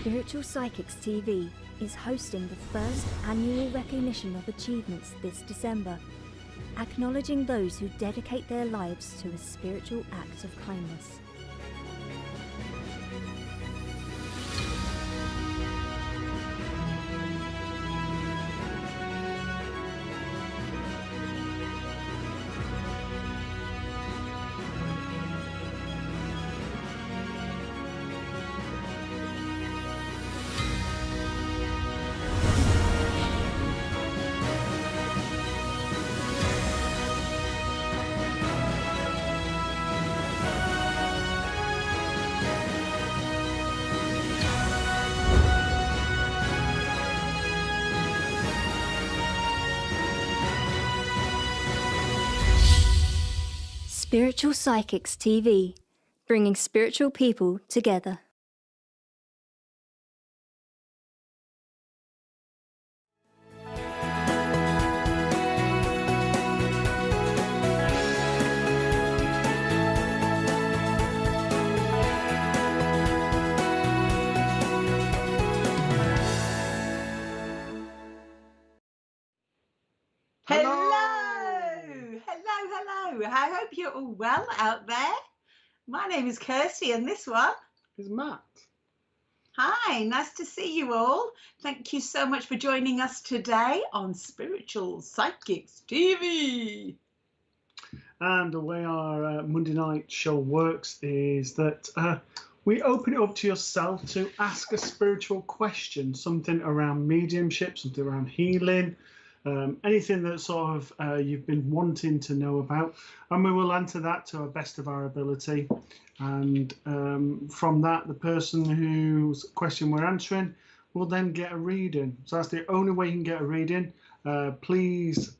Spiritual Psychics TV is hosting the first annual recognition of achievements this December, acknowledging those who dedicate their lives to a spiritual act of kindness. Spiritual Psychics TV, bringing spiritual people together. I hope you're all well out there. My name is Kirsty and this one is Matt. Hi, nice to see you all. Thank you so much for joining us today on Spiritual Psychics TV. And the way our Monday night show works is that we open it up to yourself to ask a spiritual question, something around mediumship, something around healing, anything that sort of you've been wanting to know about, and we will answer that to our best of our ability. And from that, the person whose question we're answering will then get a reading. So that's the only way you can get a reading. Please,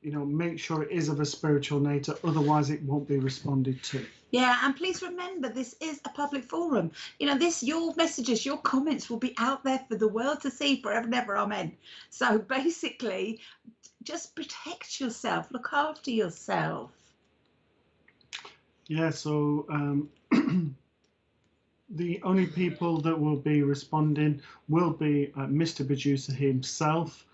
make sure it is of a spiritual nature, otherwise it won't be responded to. Yeah, and please remember, this is a public forum. Your messages, your comments will be out there for the world to see forever and ever, amen. So basically, just protect yourself, look after yourself. Yeah, so the only people that will be responding will be Mr. Producer himself.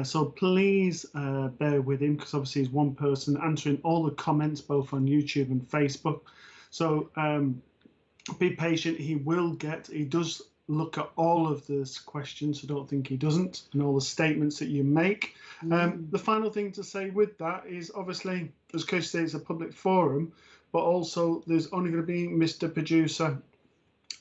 So please bear with him, because obviously he's one person answering all the comments both on YouTube and Facebook. So be patient. He does look at all of this questions, so don't think he doesn't, and all the statements that you make. The final thing to say with that is, obviously, as Kirsty says, it's a public forum, but also there's only going to be Mr. Producer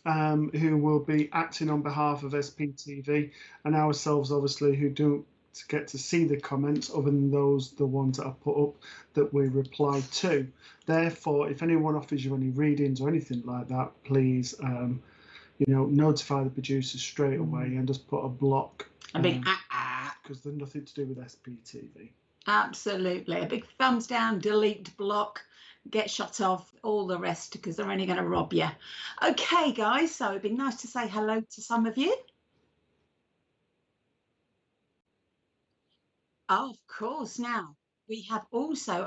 who will be acting on behalf of SPTV, and ourselves, obviously, who don't get to see the comments other than the ones that are put up that we reply to. Therefore, if anyone offers you any readings or anything like that, please notify the producer straight away and just put a block. Because there's nothing to do with SPTV. Absolutely. A big thumbs down, delete, block, get shut off, all the rest, because they're only going to rob you. Okay, guys, so it'd be nice to say hello to some of you. Oh, of course. Now, we have also,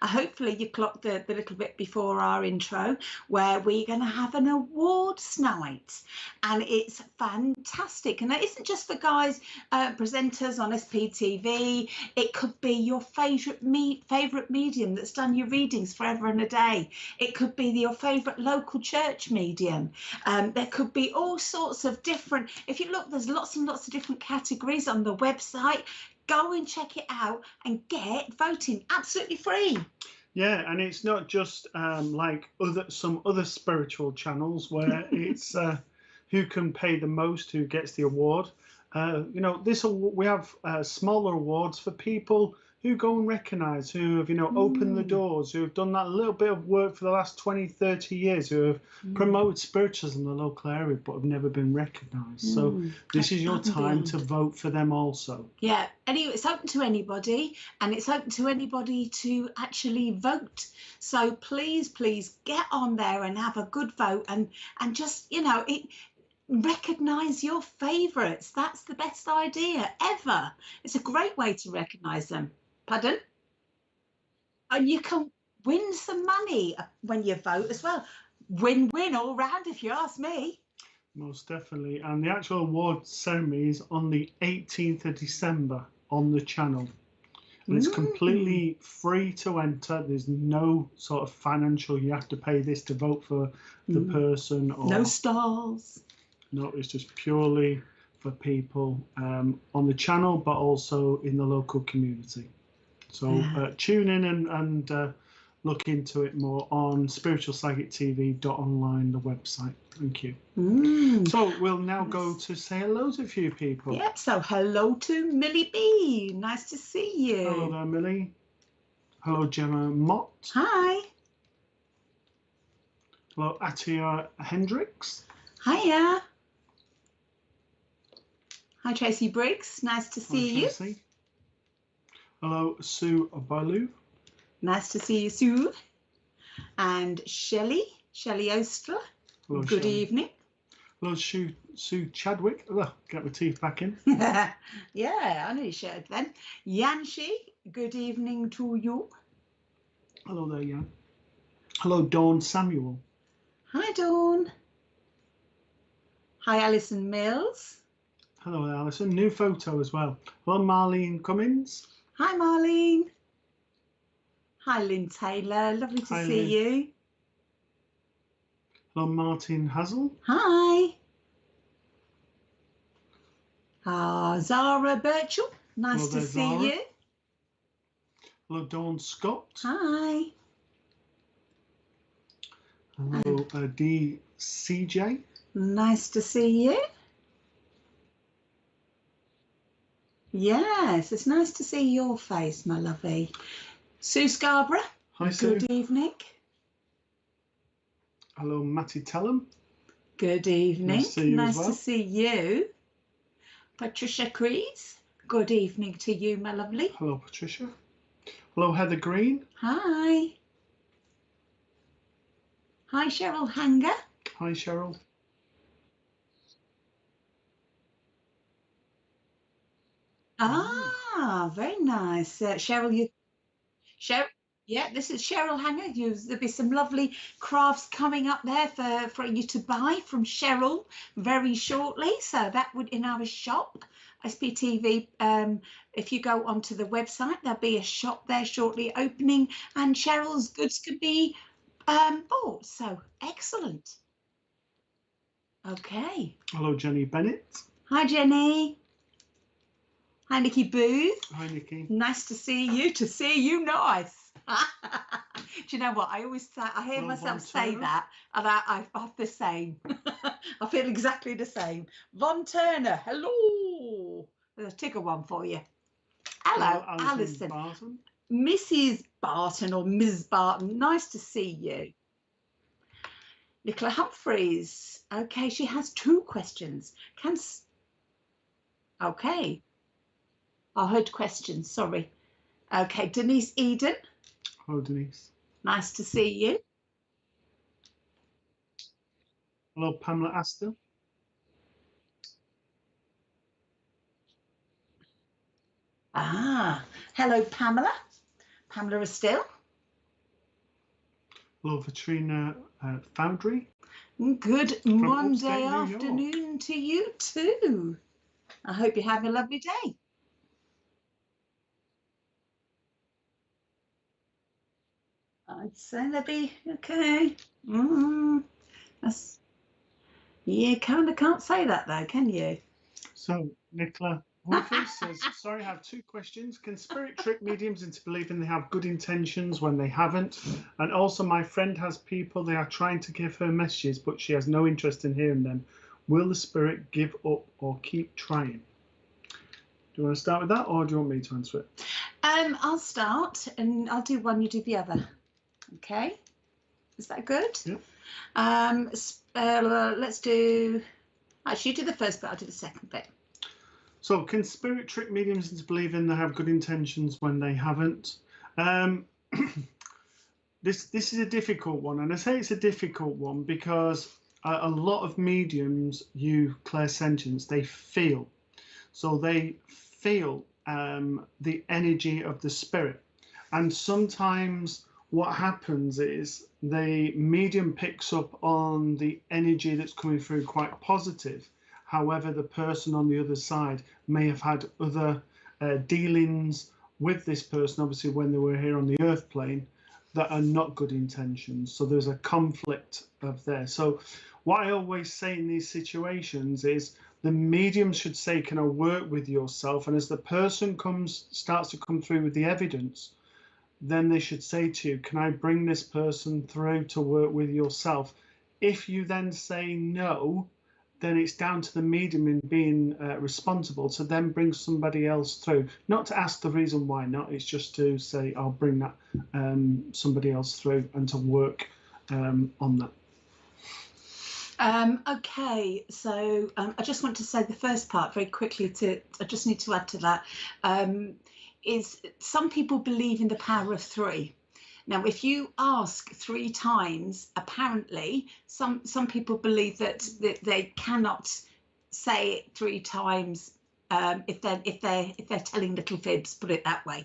hopefully you clocked the little bit before our intro, where we're going to have an awards night, and it's fantastic. And it isn't just for guys, presenters on SPTV. It could be your favourite medium that's done your readings forever and a day. It could be your favourite local church medium. There could be all sorts of different, if you look, there's lots and lots of different categories on the website. Go and check it out and get voting absolutely free. Yeah, and it's not just like some other spiritual channels where it's who can pay the most, who gets the award. We have smaller awards for people who go and recognise, who have, opened the doors, who have done that little bit of work for the last 20, 30 years, who have promoted spiritualism in the local area but have never been recognised. So this is your time to vote for them also. Yeah, anyway, it's open to anybody, and it's open to anybody to actually vote. So please get on there and have a good vote, and just, recognise your favourites. That's the best idea ever. It's a great way to recognise them. Pardon? And you can win some money when you vote as well. Win-win all round, if you ask me. Most definitely. And the actual award ceremony is on the 18th of December on the channel. And it's completely free to enter. There's no sort of financial, you have to pay this to vote for the person. Or no stars. No, it's just purely for people on the channel, but also in the local community. So tune in and look into it more on spiritualpsychic.tv.online, the website. Thank you. So we'll now go to say hello to a few people. Yep, so hello to Millie B. Nice to see you. Hello there, Millie. Hello, Gemma Mott. Hi. Hello, Atia Hendricks. Hiya. Hi, Tracy Briggs. Nice to see you. Hello, Sue Balu. Nice to see you, Sue. And Shelley Oster. Hello, good Shelley. Evening. Hello, Sue Chadwick. Oh, get my teeth back in. Yeah, I knew you should then. Yanshi, good evening to you. Hello there, Yan. Hello, Dawn Samuel. Hi, Dawn. Hi, Alison Mills. Hello there, Alison. New photo as well. Hello, Marlene Cummins. Hi, Marlene. Hi, Lynn Taylor. Lovely to see Lynn. you. Hello, Martin Hazel. Hi. Zara Birchall. Nice to see Zara. you. Hello, Dawn Scott. Hi. Hello, DCJ. Nice to see you. Yes, it's nice to see your face, my lovey. Sue Scarborough. Hi, Sue. Good evening. Hello, Matty Tellum. Good evening. Nice to see you nice as well. to see you. Patricia Crees. Good evening to you, my lovely. Hello, Patricia. Hello, Heather Green. Hi. Hi, Cheryl Hanger. Hi, Cheryl. Very nice. Cheryl, yeah, this is Cheryl Hanger. There'll be some lovely crafts coming up there for you to buy from Cheryl very shortly. So that would in our shop, SPTV. If you go onto the website, there'll be a shop there shortly opening, and Cheryl's goods could be bought. So excellent. Okay. Hello, Jenny Bennett. Hi, Jenny. Hi, Nikki Booth. Hi, Nikki. Nice to see you. To see you, nice. Do you know what? I always say, I hear myself say that, and I have the same. I feel exactly the same. Von Turner, hello. There's a ticker one for you. Hello, Alison. Barton. Mrs. Barton or Ms. Barton, nice to see you. Nicola Humphreys. Okay, she has 2 questions. Okay. I heard questions, sorry. Okay, Denise Eden. Hello, Denise. Nice to see you. Hello, Pamela Astor. Hello, Pamela. Pamela Still. Hello, Katrina Foundry. Good Monday afternoon to you too. I hope you have a lovely day. I'd say they'd be okay. You kind of can't say that though, can you? So, Nicola Wolfers says, sorry, I have 2 questions. Can spirit trick mediums into believing they have good intentions when they haven't? And also, my friend has people, they are trying to give her messages, but she has no interest in hearing them. Will the spirit give up or keep trying? Do you want to start with that, or do you want me to answer it? I'll start, and I'll do one, you do the other. Okay, is that good? Yeah. Let's do. Actually, you do the first bit. I'll do the second bit. So, can spirit trick mediums into believing they have good intentions when they haven't? This is a difficult one, and I say it's a difficult one because a lot of mediums use clairsentience. They feel, so they feel the energy of the spirit, and sometimes what happens is the medium picks up on the energy that's coming through quite positive. However, the person on the other side may have had other dealings with this person, obviously, when they were here on the earth plane, that are not good intentions. So there's a conflict of there. So what I always say in these situations is the medium should say, can I work with yourself? And as the person starts to come through with the evidence, then they should say to you, can I bring this person through to work with yourself? If you then say no, then it's down to the medium in being responsible to then bring somebody else through. Not to ask the reason why not, it's just to say, I'll bring that somebody else through and to work on that. Okay, so I just want to say the first part very quickly. I just need to add to that. Is some people believe in the power of 3. Now, if you ask 3 times, apparently, some people believe that they cannot say it 3 times if they're telling little fibs. Put it that way.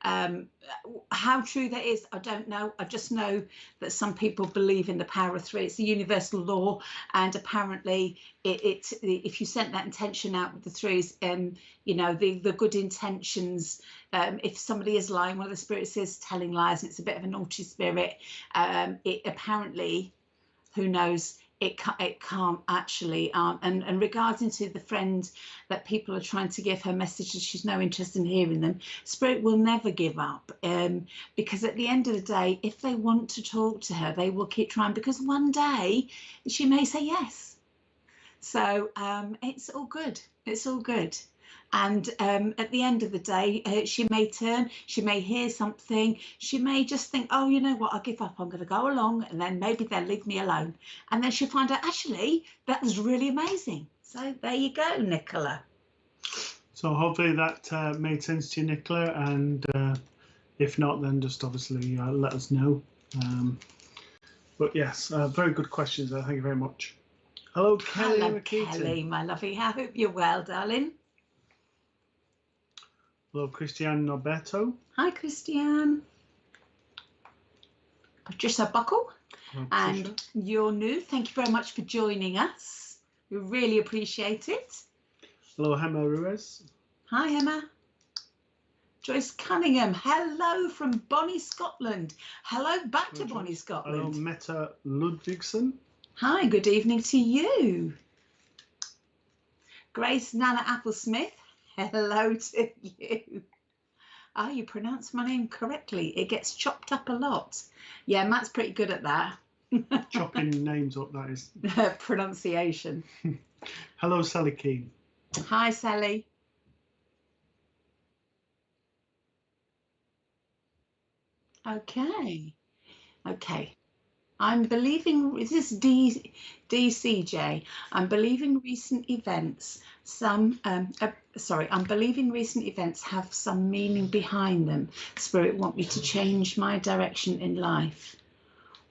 How true that is, I don't know. I just know that some people believe in the power of 3. It's a universal law, and apparently, if you sent that intention out with the 3s, you know, the good intentions. If somebody is lying, one of the spirits is telling lies, and it's a bit of a naughty spirit. It apparently, who knows? It can't actually. And regarding to the friend that people are trying to give her messages, she's no interest in hearing them. Spirit will never give up, because at the end of the day, if they want to talk to her, they will keep trying, because one day she may say yes. So it's all good. It's all good. And at the end of the day, she may turn, she may hear something, she may just think, oh, you know what, I'll give up, I'm going to go along, and then maybe they'll leave me alone. And then she'll find out, actually, that was really amazing. So there you go, Nicola. So hopefully that made sense to you, Nicola, and if not, then just obviously let us know. But yes, very good questions there. Thank you very much. Hello, Kelly. Hello, Kelly, my lovey. I hope you're well, darling. Hello, Christiane Norberto. Hi, Christiane. Patricia Buckle. Hello, and you're new. Thank you very much for joining us. We really appreciate it. Hello, Emma Ruiz. Hi, Emma. Joyce Cunningham. Hello from Bonnie, Scotland. Hello back to Bonnie, Scotland. Hello, Meta Ludvigsen. Hi, good evening to you. Grace Nana Applesmith. Hello to you. Oh, you pronounced my name correctly. It gets chopped up a lot. Yeah, Matt's pretty good at that. Chopping names up, that is. Pronunciation. Hello, Sally Keane. Hi, Sally. Okay. Okay. I'm believing, is this DCJ? I'm believing recent events, I'm believing recent events have some meaning behind them. Spirit want me to change my direction in life.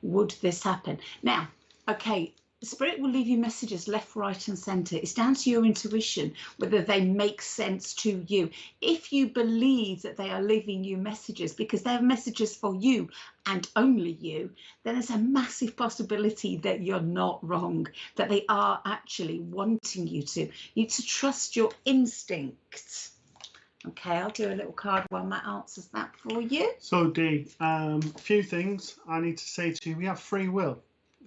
Would this happen? Now, okay, Spirit will leave you messages left, right and centre. It's down to your intuition whether they make sense to you. If you believe that they are leaving you messages because they're messages for you and only you, then there's a massive possibility that you're not wrong, that they are actually wanting you to. You need to trust your instinct. Okay, I'll do a little card while Matt answers that for you. So Dee, a few things I need to say to you. We have free will.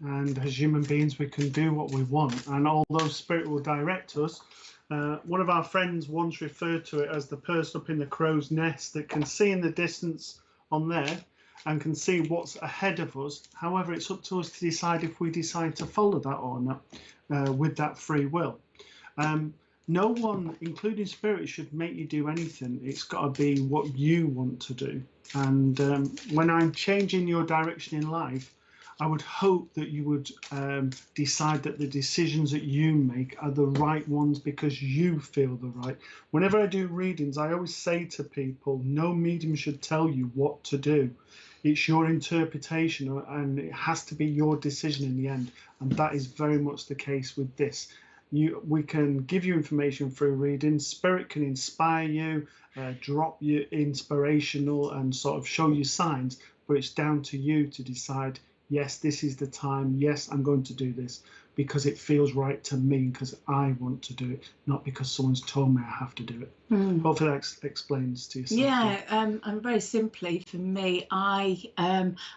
And as human beings, we can do what we want. And although Spirit will direct us, one of our friends once referred to it as the person up in the crow's nest that can see in the distance on there and can see what's ahead of us. However, it's up to us to decide if we decide to follow that or not with that free will. No one, including Spirit, should make you do anything. It's got to be what you want to do. And when I'm changing your direction in life, I would hope that you would decide that the decisions that you make are the right ones because you feel the right. Whenever I do readings, I always say to people, no medium should tell you what to do. It's your interpretation and it has to be your decision in the end. And that is very much the case with this. We can give you information through reading. Spirit can inspire you, drop you inspirational and sort of show you signs. but it's down to you to decide, yes, this is the time, yes, I'm going to do this because it feels right to me, because I want to do it, not because someone's told me I have to do it. Hopefully that explains to yourself. Yeah, and very simply for me, I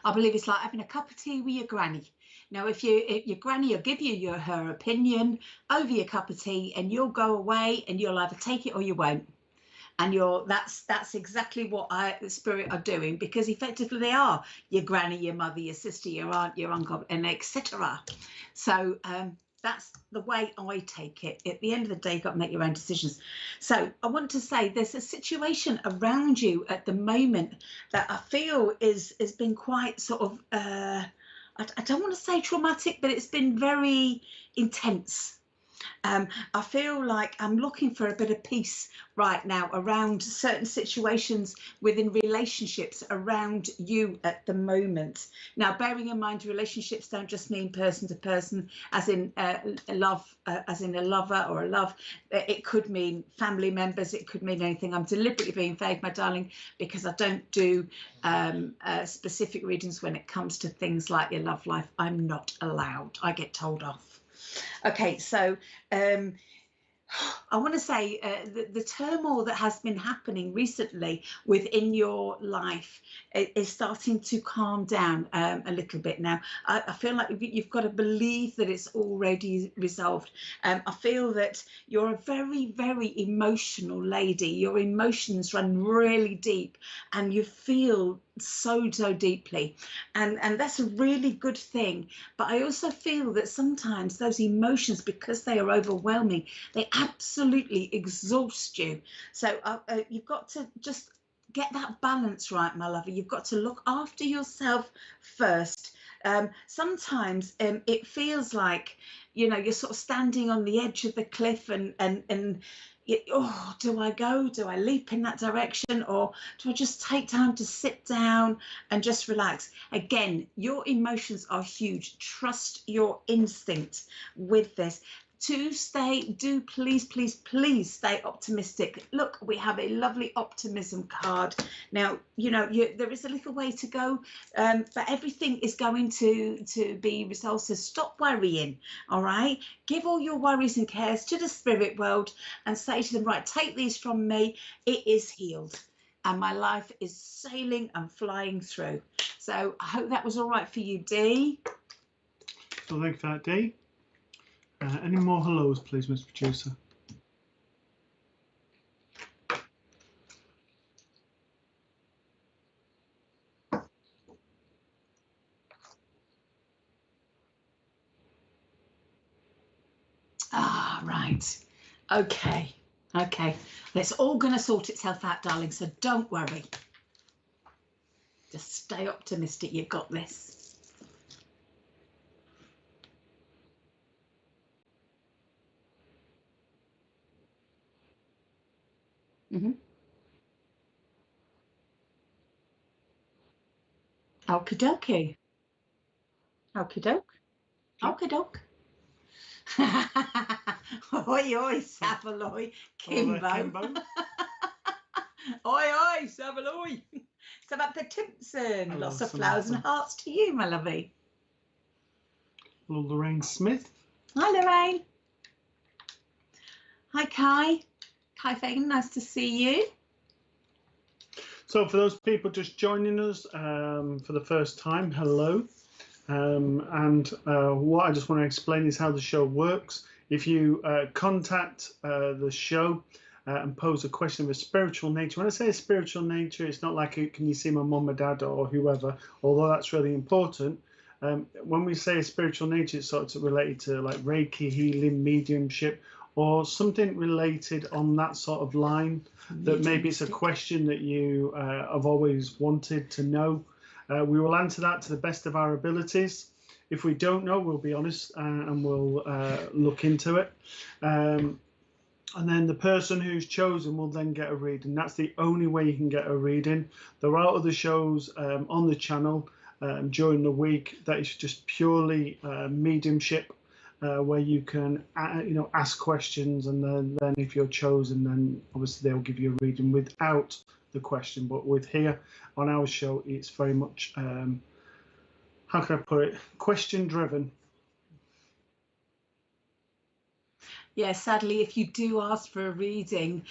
believe it's like having a cup of tea with your granny. Now, if your granny will give you her opinion over your cup of tea, and you'll go away and you'll either take it or you won't. And that's exactly what the spirit are doing, because effectively they are your granny, your mother, your sister, your aunt, your uncle, and etc. So that's the way I take it. At the end of the day, you've got to make your own decisions. So I want to say there's a situation around you at the moment that I feel has been quite sort of, I don't want to say traumatic, but it's been very intense. I feel like I'm looking for a bit of peace right now around certain situations within relationships around you at the moment. Now, bearing in mind, relationships don't just mean person to person, as in love, as in a lover or a love. It could mean family members. It could mean anything. I'm deliberately being vague, my darling, because I don't do specific readings when it comes to things like your love life. I'm not allowed. I get told off. Okay, so I want to say the turmoil that has been happening recently within your life is starting to calm down a little bit now. I feel like you've got to believe that it's already resolved. I feel that you're a very, very emotional lady. Your emotions run really deep and you feel so deeply, and that's a really good thing. But I also feel that sometimes those emotions, because they are overwhelming, they absolutely exhaust you. So you've got to just get that balance right, my lover. You've got to look after yourself first. Sometimes it feels like, you know, you're sort of standing on the edge of the cliff and oh, do I go? Do I leap in that direction? Or do I just take time to sit down and just relax? Again, your emotions are huge. Trust your instinct with this. Please stay optimistic. Look, we have a lovely optimism card. Now, you know, there is a little way to go, but everything is going to be resolved. So stop worrying, all right? Give all your worries and cares to the spirit world and say to them, right, take these from me. It is healed. And my life is sailing and flying through. So I hope that was all right for you, Dee. So thank you for that, Dee. Any more hellos, please, Mr. Producer? Ah, right. Okay. It's all going to sort itself out, darling, so don't worry. Just stay optimistic. You've got this. Okie dokie. Okie doke. Okie doke. Oi, oi, Savaloy. Kimbo. Oi, oi, Savaloy. Samantha Timpson. Hello, Lots of Samantha. flowers and hearts to you, my lovey. Hello, Lorraine Smith. Hi, Lorraine. Hi, Kai. Kai Fagan, nice to see you. So for those people just joining us for the first time, hello. What I just want to explain is how the show works. If you contact the show and pose a question of a spiritual nature, when I say a spiritual nature, it's not like, can you see my mum or dad or whoever, although that's really important. When we say a spiritual nature, it's sort of related to like Reiki, healing, mediumship, or something related on that sort of line, that maybe it's a question that you have always wanted to know. We will answer that to the best of our abilities. If we don't know, we'll be honest and we'll look into it. And then the person who's chosen will then get a reading. That's the only way you can get a reading. There are other shows on the channel during the week that is just purely mediumship, where you can ask questions, and then if you're chosen, then obviously they'll give you a reading without the question. But with here on our show, it's very much, how can I put it, question driven. Yeah, sadly, if you do ask for a reading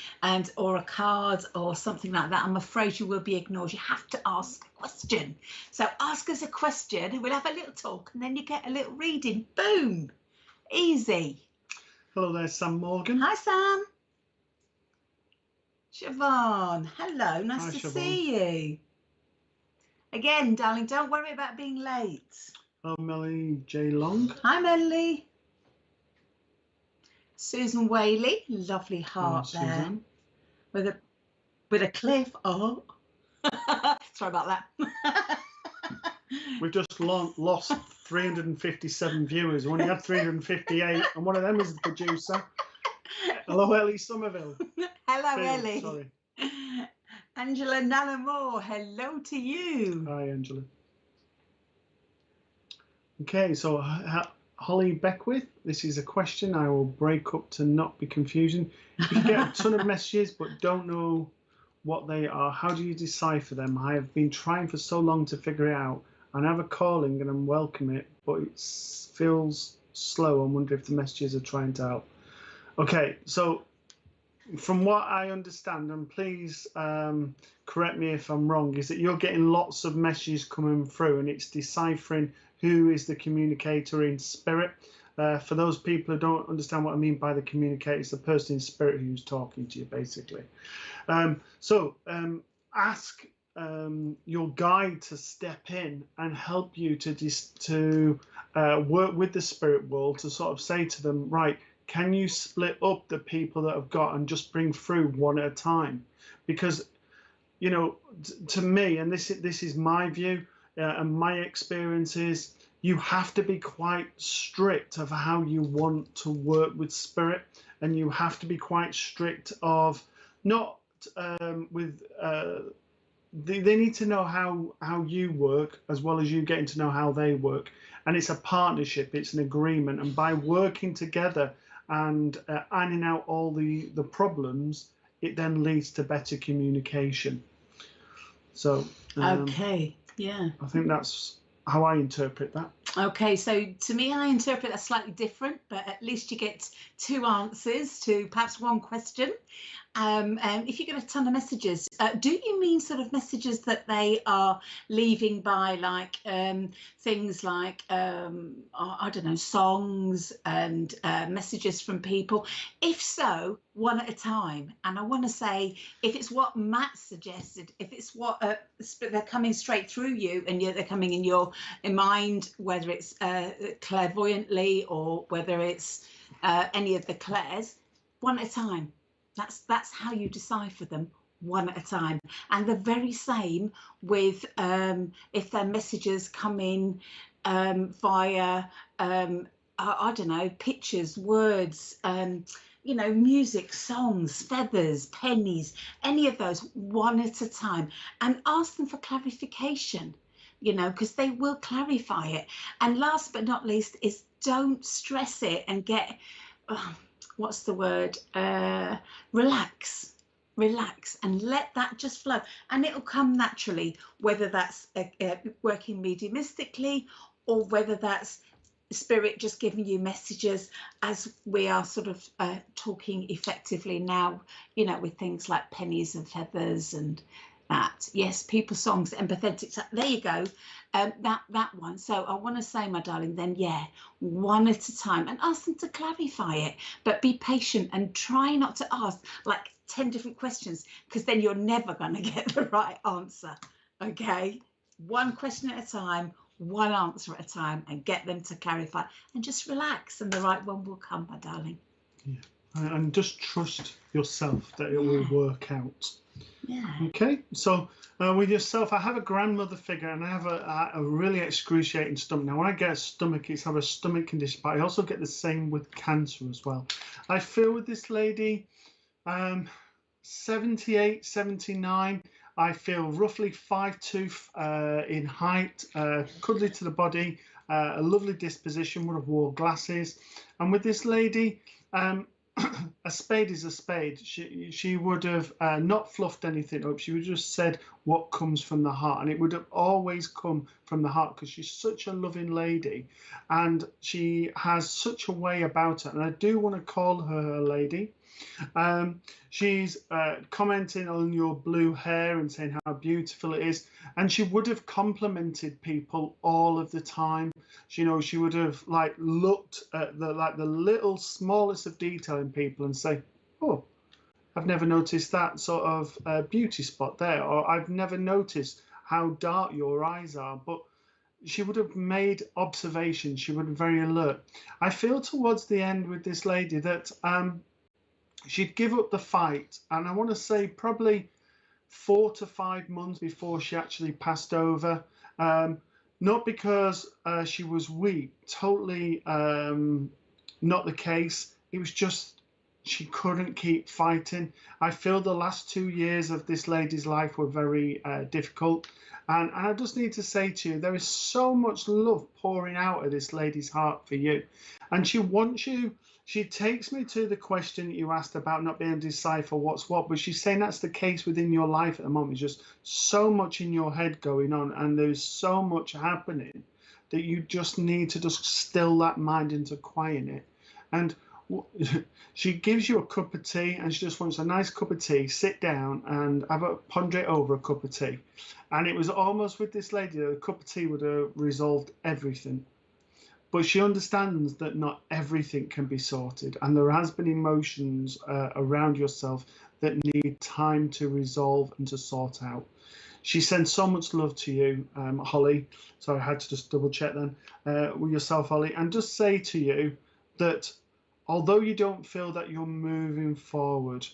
or a card or something like that, I'm afraid you will be ignored. You have to ask a question. So ask us a question, we'll have a little talk, and then you get a little reading. Boom, easy. Hello there, Sam Morgan. Hi, Sam. Siobhan, hello, nice Hi, to Siobhan. see you. Again, darling, don't worry about being late. Hello, Melanie J. Long. Hi, Melanie. Susan Whaley, lovely heart Hello, there. Susan. With a cliff. Oh, sorry about that. We've just lost 357 viewers. We only had 358, and one of them is the producer. Hello, Ellie Somerville. Hello, Phil, Ellie. sorry. Angela Nallamore, hello to you. Hi, Angela. Okay, so Holly Beckwith, this is a question I will break up to not be confusing. If you get a ton of messages but don't know what they are, how do you decipher them? I have been trying for so long to figure it out. I have a calling and I welcome it, but it feels slow. I wonder if the messages are trying to help. Okay, so from what I understand, and please correct me if I'm wrong, is that you're getting lots of messages coming through and it's deciphering who is the communicator in spirit. For those people who don't understand what I mean by the communicator, it's the person in spirit who's talking to you, basically. Ask your guide to step in and help you to work with the spirit world to sort of say to them, right, can you split up the people that have got and just bring through one at a time? Because, you know, to me, and this is my view and my experiences, you have to be quite strict of how you want to work with spirit, and you have to be quite strict of not with they need to know how you work as well as you getting to know how they work, and it's a partnership, it's an agreement, and by working together and ironing out all the problems, it then leads to better communication. So Okay, yeah, I think that's how I interpret that. Okay, so to me, I interpret that slightly different, but at least you get two answers to perhaps one question. If you get a ton of messages, do you mean sort of messages that they are leaving by like things like, I don't know, songs and messages from people? If so, one at a time. And I want to say, if it's what Matt suggested, if it's what they're coming straight through you and they're coming in your mind, whether it's clairvoyantly or whether it's any of the clairs, one at a time. That's how you decipher them, one at a time. And the very same with if their messages come in via I don't know, pictures, words, you know, music, songs, feathers, pennies, any of those, one at a time, and ask them for clarification, you know, because they will clarify it. And last but not least is don't stress it and get what's the word, relax and let that just flow, and it'll come naturally, whether that's working mediumistically or whether that's spirit just giving you messages, as we are sort of talking effectively now, you know, with things like pennies and feathers and that. Yes, people, songs, empathetic. So there you go, that one. So I want to say, my darling, then yeah, one at a time, and ask them to clarify it, but be patient and try not to ask like 10 different questions, because then you're never going to get the right answer. Okay, one question at a time, one answer at a time, and get them to clarify, and just relax, and the right one will come, my darling. Yeah, and just trust yourself that it will work out. Yeah. Okay, so with yourself, I have a grandmother figure, and I have a really excruciating stomach. Now, when I get a stomach, it's have a stomach condition, but I also get the same with cancer as well. I feel with this lady, 78, 79. I feel roughly 5'2" in height, cuddly to the body, a lovely disposition, would have wore glasses. And with this lady, a spade is a spade. She would have not fluffed anything up. She would have just said what comes from the heart, and it would have always come from the heart because she's such a loving lady, and she has such a way about her. And I do want to call her a lady. She's commenting on your blue hair and saying how beautiful it is, and she would have complimented people all of the time. She would have like looked at the little smallest of detail in people and say, "Oh, I've never noticed that sort of beauty spot there," or "I've never noticed how dark your eyes are." But she would have made observations. She would be very alert. I feel towards the end with this lady that she'd give up the fight, and I want to say probably 4 to 5 months before she actually passed over. Not because she was weak, totally not the case. It was just she couldn't keep fighting. I feel the last 2 years of this lady's life were very difficult. And I just need to say to you, there is so much love pouring out of this lady's heart for you. And she wants you. She takes me to the question that you asked about not being able to decipher what's what, but she's saying that's the case within your life at the moment. There's just so much in your head going on, and there's so much happening that you just need to just still that mind into quiet it. And she gives you a cup of tea, and she just wants a nice cup of tea, sit down and ponder it over a cup of tea. And it was almost with this lady that a cup of tea would have resolved everything. But she understands that not everything can be sorted, and there has been emotions around yourself that need time to resolve and to sort out. She sends so much love to you, Holly. So I had to just double check then with yourself, Holly, and just say to you that although you don't feel that you're moving forward,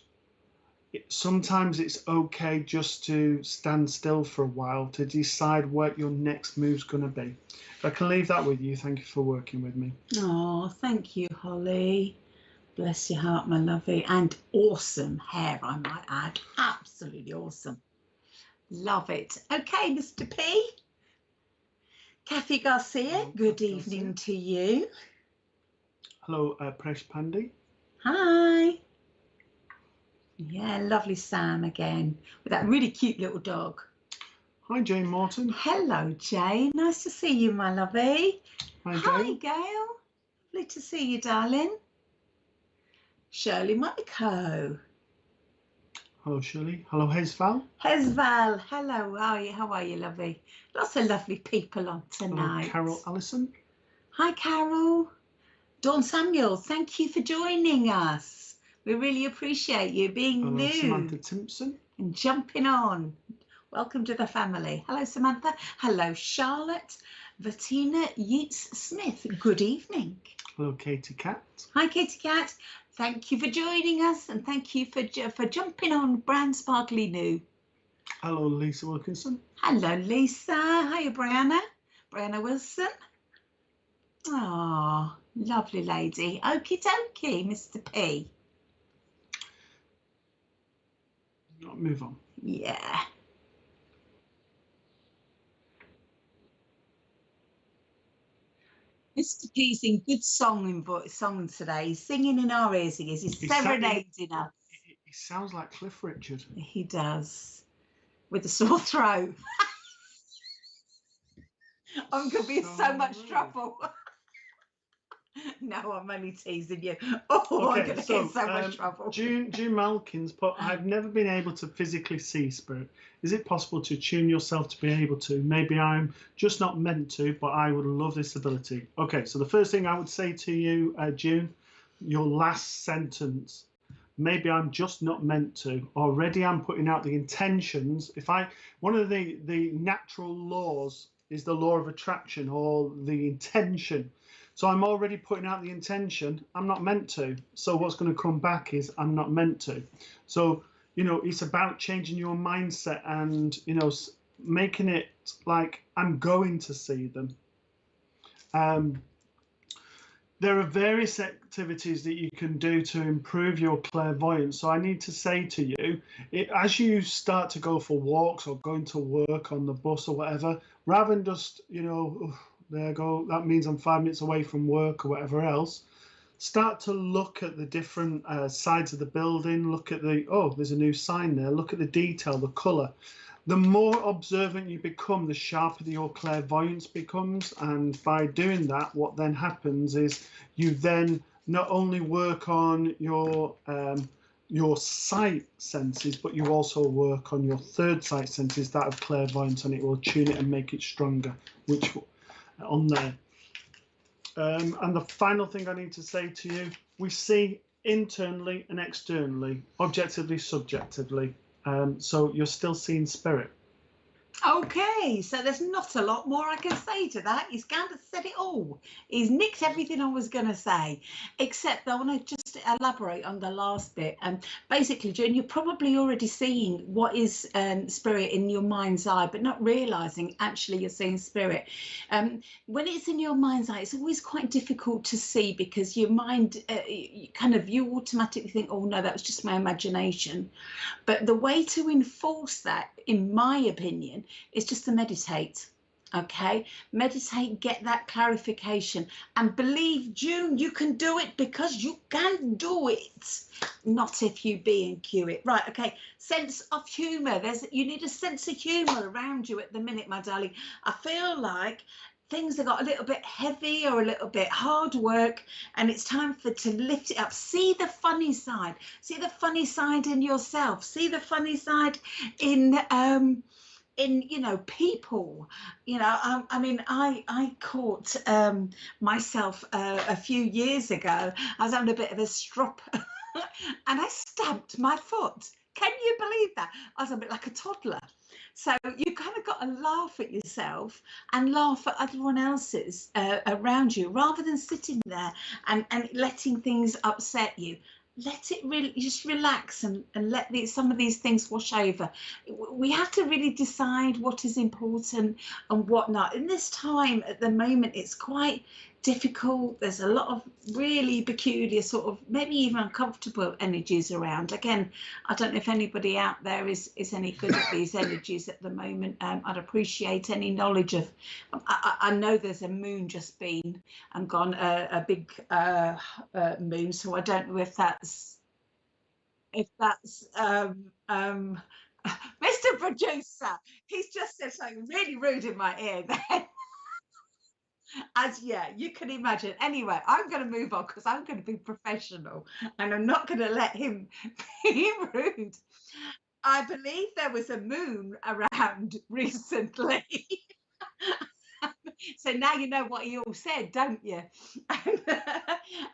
sometimes it's okay just to stand still for a while to decide what your next move's going to be. I can leave that with you. Thank you for working with me. Oh, thank you, Holly. Bless your heart, my lovey. And awesome hair, I might add. Absolutely awesome. Love it. Okay, Mr. P. Kathy Garcia, Hello, good Kathy evening Garcia. to you. Hello, Presh Pandey. Hi. Yeah, lovely Sam again with that really cute little dog. Hi, Jane Morton. Hello, Jane. Nice to see you, my lovey. Hi, Hi, Gail. Gail. Lovely to see you, darling. Shirley Monaco. Hello, Shirley. Hello, Hezval. Hezval. Hello. How are you, lovely? Lots of lovely people on tonight. Hello, Carol Allison. Hi, Carol. Dawn Samuel, thank you for joining us. We really appreciate you being Hello, new Samantha Timpson. and jumping on. Welcome to the family. Hello, Samantha. Hello, Charlotte. Vatina Yeats Smith. Good evening. Hello, Katie Cat. Hi, Katie Cat. Thank you for joining us, and thank you for jumping on brand sparkly new. Hello, Lisa Wilkinson. Hello, Lisa. Hiya, Brianna Wilson. Oh, lovely lady. Okie dokie, Mr. P. Move on. Yeah. Mr. P's in good songs today. He's singing in our ears. He is. He's serenading us. He sounds like Cliff Richard. He does. With a sore throat. I'm going to be in so much trouble. No, I'm only teasing you. Oh, okay, I'm going to get in so much trouble. June Malkins put, I've never been able to physically see spirit. Is it possible to tune yourself to be able to? Maybe I'm just not meant to, but I would love this ability. Okay, so the first thing I would say to you, June, your last sentence, maybe I'm just not meant to. Already I'm putting out the intentions. One of the natural laws is the law of attraction, or the intention. So I'm already putting out the intention, I'm not meant to. So what's going to come back is I'm not meant to. So, it's about changing your mindset and, making it like I'm going to see them. There are various activities that you can do to improve your clairvoyance. So I need to say to you, as you start to go for walks or going to work on the bus or whatever, rather than just, there I go, that means I'm 5 minutes away from work or whatever else, start to look at the different sides of the building, look at the, oh, there's a new sign there, look at the detail, the colour. The more observant you become, the sharper your clairvoyance becomes. And by doing that, what then happens is you then not only work on your sight senses, but you also work on your third sight senses, that of clairvoyance, and it will tune it and make it stronger, which on there. And the final thing I need to say to you, we see internally and externally, objectively, subjectively. So you're still seeing spirit. Okay, so there's not a lot more I can say to that. He's kind of said it all. He's nicked everything I was going to say, except I want to just elaborate on the last bit. Basically, June, you're probably already seeing what is spirit in your mind's eye, but not realising actually you're seeing spirit. When it's in your mind's eye, it's always quite difficult to see because your mind, you automatically think, oh no, that was just my imagination. But the way to enforce that, in my opinion, is just to meditate. Okay, meditate, get that clarification, and believe, June, you can do it because you can do it. Not if you B and Q it. Right, okay, sense of humour. You need a sense of humour around you at the minute, my darling. I feel like things have got a little bit heavy or a little bit hard work, and it's time to lift it up. See the funny side. See the funny side in yourself. See the funny side in people. I caught myself a few years ago. I was having a bit of a strop and I stamped my foot. Can you believe that? I was a bit like a toddler. So you kind of got to laugh at yourself and laugh at everyone else's around you, rather than sitting there and letting things upset you. Let it really just relax and let some of these things wash over. We have to really decide what is important and what not. In this time at the moment, it's quite difficult. There's a lot of really peculiar, sort of maybe even uncomfortable energies around. Again, I don't know if anybody out there is any good at these energies at the moment. I'd appreciate any knowledge of. I know there's a moon just been and gone, a big moon, so I don't know if that's Mr. Producer. He's just said something really rude in my ear then. You can imagine. Anyway, I'm going to move on because I'm going to be professional and I'm not going to let him be rude. I believe there was a moon around recently. So now you know what he all said, don't you?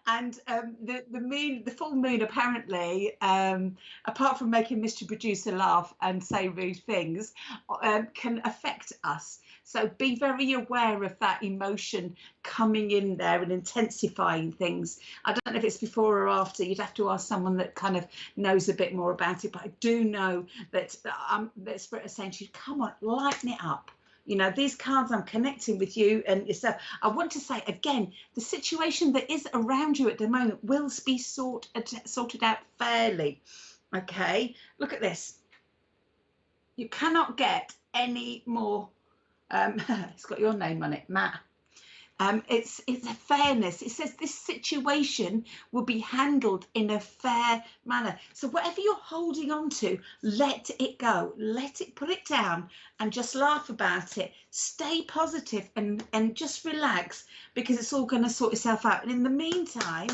And the full moon apparently, apart from making Mr. Producer laugh and say rude things, can affect us. So be very aware of that emotion coming in there and intensifying things. I don't know if it's before or after. You'd have to ask someone that kind of knows a bit more about it. But I do know that that Spirit is saying to you, come on, lighten it up. You know, these cards, I'm connecting with you and yourself. I want to say again, the situation that is around you at the moment will be sorted out fairly. Okay, look at this. You cannot get any more. It's got your name on it, Matt. It's a fairness. It says this situation will be handled in a fair manner. So whatever you're holding on to, let it go. Let it, put it down and just laugh about it. Stay positive and just relax, because it's all going to sort itself out. And in the meantime,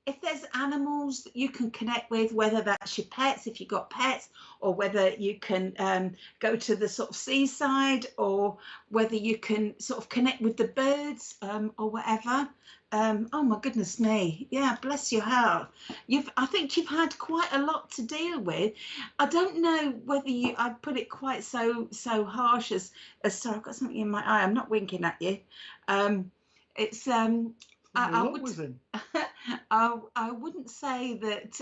if there's animals that you can connect with, whether that's your pets, if you've got pets, or whether you can go to the sort of seaside, or whether you can sort of connect with the birds or whatever. Oh my goodness me. Yeah, bless your heart. I think you've had quite a lot to deal with. I don't know whether I'd put it quite so harsh as sorry, I've got something in my eye. I'm not winking at you. It's I wouldn't say that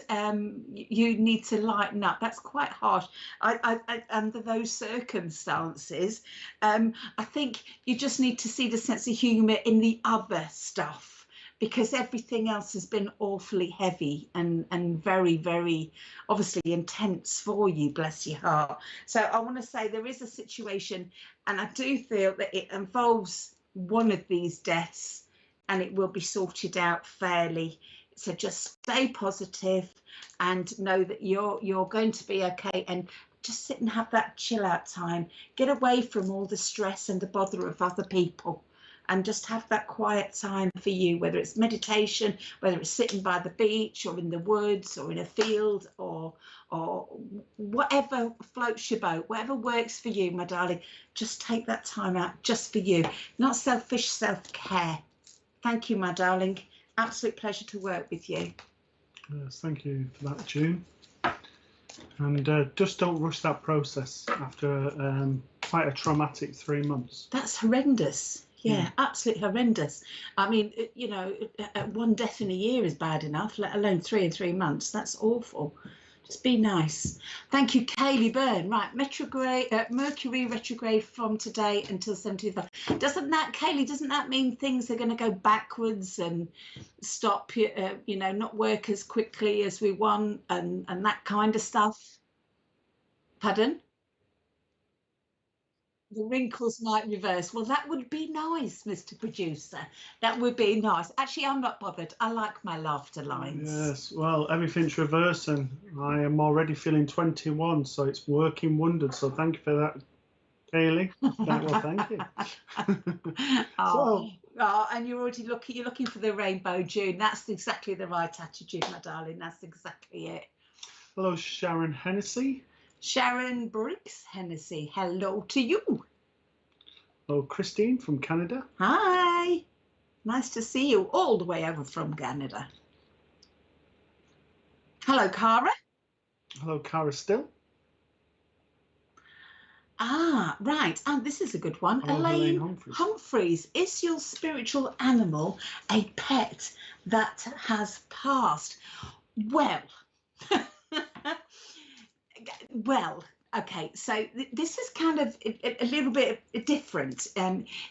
you need to lighten up. That's quite harsh. I under those circumstances, I think you just need to see the sense of humour in the other stuff, because everything else has been awfully heavy and very, very obviously intense for you, bless your heart. So I want to say there is a situation, and I do feel that it involves one of these deaths, and it will be sorted out fairly So just stay positive and know that you're going to be okay, and just sit and have that chill out time. Get away from all the stress and the bother of other people, and just have that quiet time for you, whether it's meditation, whether it's sitting by the beach or in the woods or in a field, or whatever floats your boat, whatever works for you, my darling. Just take that time out just for you. Not selfish, self-care. Thank you, my darling. Absolute pleasure to work with you. Yes, thank you for that, June. And just don't rush that process after quite a traumatic 3 months. That's horrendous. Yeah, absolutely horrendous. I mean, you know, 1 death in a year is bad enough, let alone 3 in 3 months. That's awful. Just be nice. Thank you, Kaylee Byrne. Right, Mercury retrograde from today until 17th. Doesn't that, Kaylee, doesn't that mean things are going to go backwards and stop, you know, not work as quickly as we want, and that kind of stuff? Pardon? The wrinkles might reverse. Well, that would be nice, Mr. Producer. That would be nice. Actually, I'm not bothered. I like my laughter lines. Yes, well, everything's reversing. I am already feeling 21, so it's working wonders. So thank you for that, Kaylee. Well, thank you. And you're already looking for the rainbow, June. That's exactly the right attitude, my darling. That's exactly it. Hello, Sharon Hennessy. Sharon Briggs Hennessy, hello to you. Hello, Christine from Canada. Hi, nice to see you all the way over from Canada. Hello, Cara. Hello, Cara Still. Ah, right. And this is a good one. Hello, Elaine Humphreys. Is your spiritual animal a pet that has passed? Well, well, okay, so this is kind of a little bit different.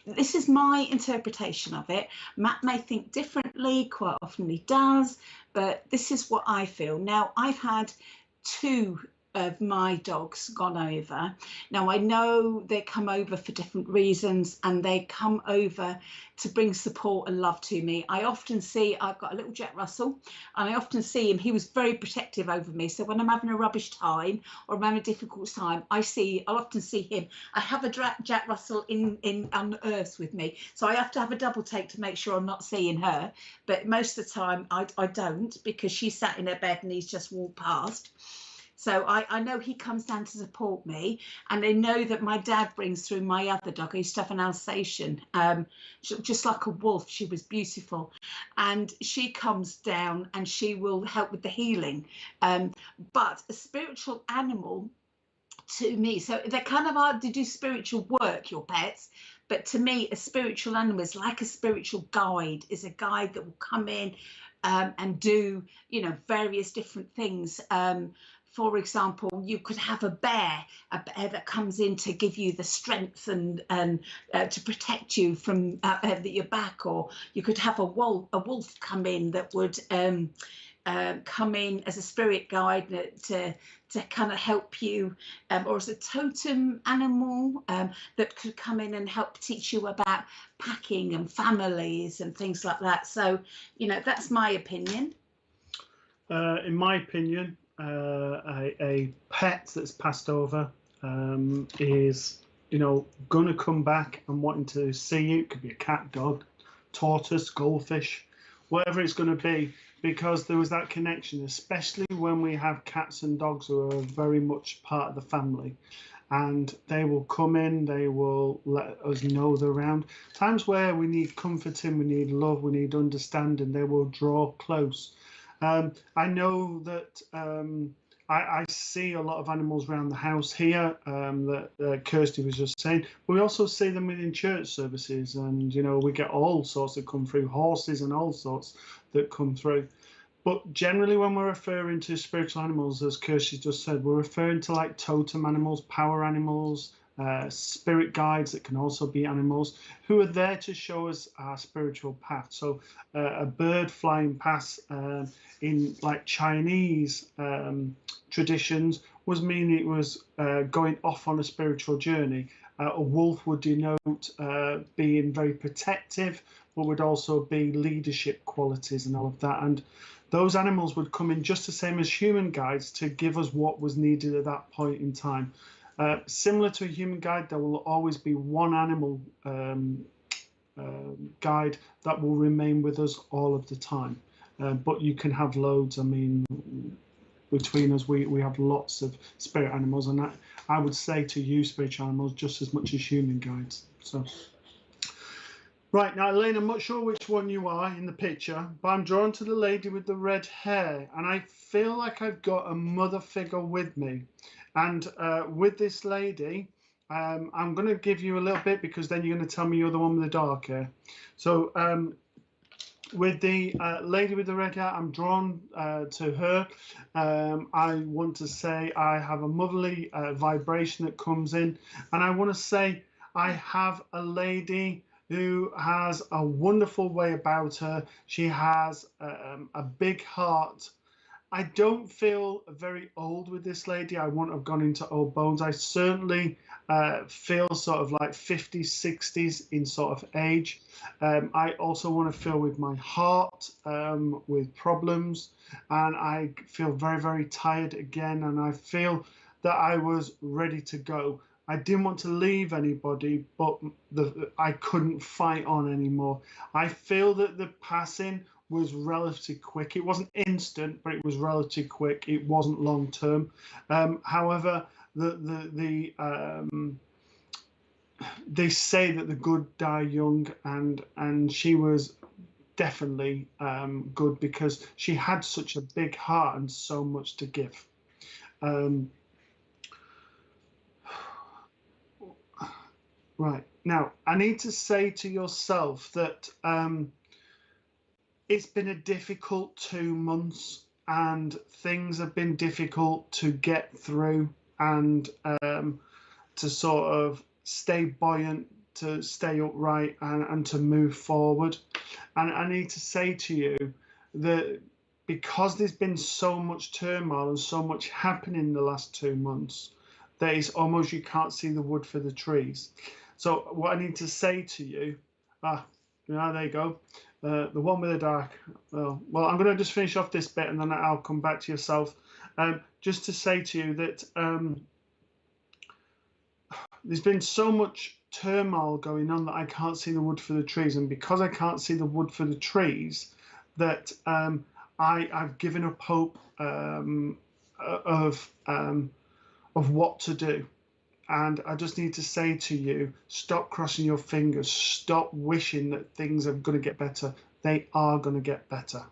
This is my interpretation of it. Matt may think differently, quite often he does, but this is what I feel. Now, I've had 2 of my dogs gone over. Now, I know they come over for different reasons, and they come over to bring support and love to me. I often see, I've got a little Jack Russell, and I often see him. He was very protective over me. So when I'm having a rubbish time or I'm having a difficult time, I'll often see him. I have a Jack Russell on earth with me. So I have to have a double take to make sure I'm not seeing her. But most of the time I don't, because she's sat in her bed and he's just walked past. So I know he comes down to support me, and I know that my dad brings through my other dog. I used to have an Alsatian, just like a wolf. She was beautiful, and she comes down and she will help with the healing. But a spiritual animal, to me, so they kind of are to do spiritual work, your pets. But to me, a spiritual animal is like a spiritual guide, is a guide that will come in and do, you know, various different things. For example, you could have a bear that comes in to give you the strength and to protect you from your back, or you could have a wolf come in that would come in as a spirit guide to kind of help you, or as a totem animal that could come in and help teach you about packing and families and things like that. So, you know, that's my opinion. In my opinion, a pet that's passed over is, you know, gonna come back and wanting to see you. It could be a cat, dog, tortoise, goldfish, whatever it's going to be, because there was that connection, especially when we have cats and dogs who are very much part of the family, and they will come in, they will let us know they're around. Times where we need comforting, we need love, we need understanding, they will draw close. I know that I see a lot of animals around the house here that Kirsty was just saying. But we also see them within church services, and, you know, we get all sorts that come through, horses and all sorts that come through. But generally, when we're referring to spiritual animals, as Kirsty just said, we're referring to like totem animals, power animals, spirit guides that can also be animals who are there to show us our spiritual path. So a bird flying past in like Chinese traditions was meaning it was going off on a spiritual journey. A wolf would denote being very protective, but would also be leadership qualities and all of that. And those animals would come in just the same as human guides to give us what was needed at that point in time. Similar to a human guide, there will always be one animal guide that will remain with us all of the time. But you can have loads. I mean, between us, we have lots of spirit animals, and I would say to you, spiritual animals, just as much as human guides. So, right now, Elaine, I'm not sure which one you are in the picture, but I'm drawn to the lady with the red hair, and I feel like I've got a mother figure with me. And with this lady, I'm going to give you a little bit, because then you're going to tell me you're the one with the dark hair. So with the lady with the red hair, I'm drawn to her. I want to say I have a motherly vibration that comes in, and I want to say I have a lady who has a wonderful way about her. She has a big heart. I don't feel very old with this lady. I won't have gone into old bones. I certainly feel sort of like 50s, 60s in sort of age. I also want to feel with my heart, with problems, and I feel very, very tired again, and I feel that I was ready to go. I didn't want to leave anybody, but I couldn't fight on anymore. I feel that the passing was relatively quick. It wasn't instant, but it was relatively quick. It wasn't long term. However, they say that the good die young, and she was definitely good, because she had such a big heart and so much to give. Right now, I need to say to yourself that it's been a difficult 2 months, and things have been difficult to get through, and to sort of stay buoyant, to stay upright, and to move forward. And I need to say to you that because there's been so much turmoil and so much happening in the last 2 months, that it's almost you can't see the wood for the trees. So what I need to say to you, there you go. The one with the dark. Well, I'm going to just finish off this bit, and then I'll come back to yourself. Just to say to you that there's been so much turmoil going on that I can't see the wood for the trees. And because I can't see the wood for the trees, that I've given up hope of what to do. And I just need to say to you, stop crossing your fingers. Stop wishing that things are going to get better. They are going to get better.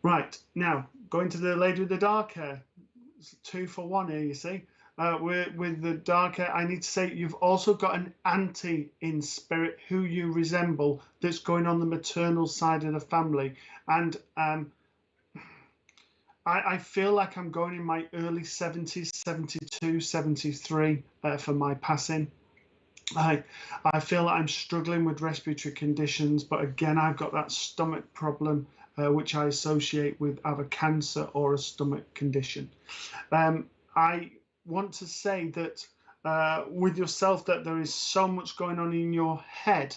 Right, now, going to the lady with the dark hair. It's 2 for 1 here, you see. With the dark hair, I need to say you've also got an auntie in spirit who you resemble that's going on the maternal side of the family. And I feel like I'm going in my early 70s, 72, 73 for my passing. I feel like I'm struggling with respiratory conditions, but again, I've got that stomach problem, which I associate with either cancer or a stomach condition. I want to say that with yourself, that there is so much going on in your head,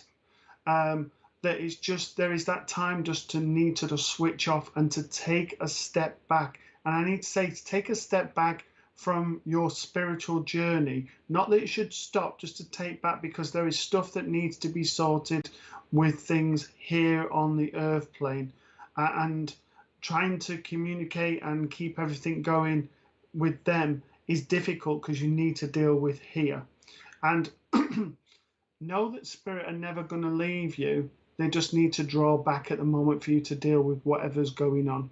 that it's just, there is that time just to need to just switch off and to take a step back. And I need to say, to take a step back from your spiritual journey, not that it should stop, just to take back, because there is stuff that needs to be sorted with things here on the earth plane, and trying to communicate and keep everything going with them is difficult, because you need to deal with here. And know that spirit are never going to leave you. They just need to draw back at the moment for you to deal with whatever's going on.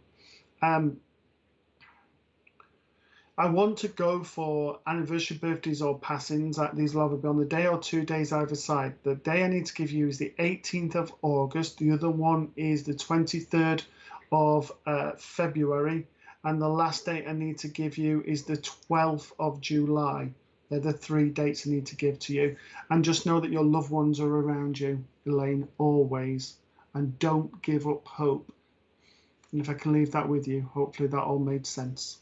I want to go for anniversary, birthdays or passings. These will either be on the day or 2 days either side. The day I need to give you is the 18th of August. The other one is the 23rd of February. And the last date I need to give you is the 12th of July. They're the 3 dates I need to give to you. And just know that your loved ones are around you, Elaine, always. And don't give up hope. And if I can leave that with you, hopefully that all made sense.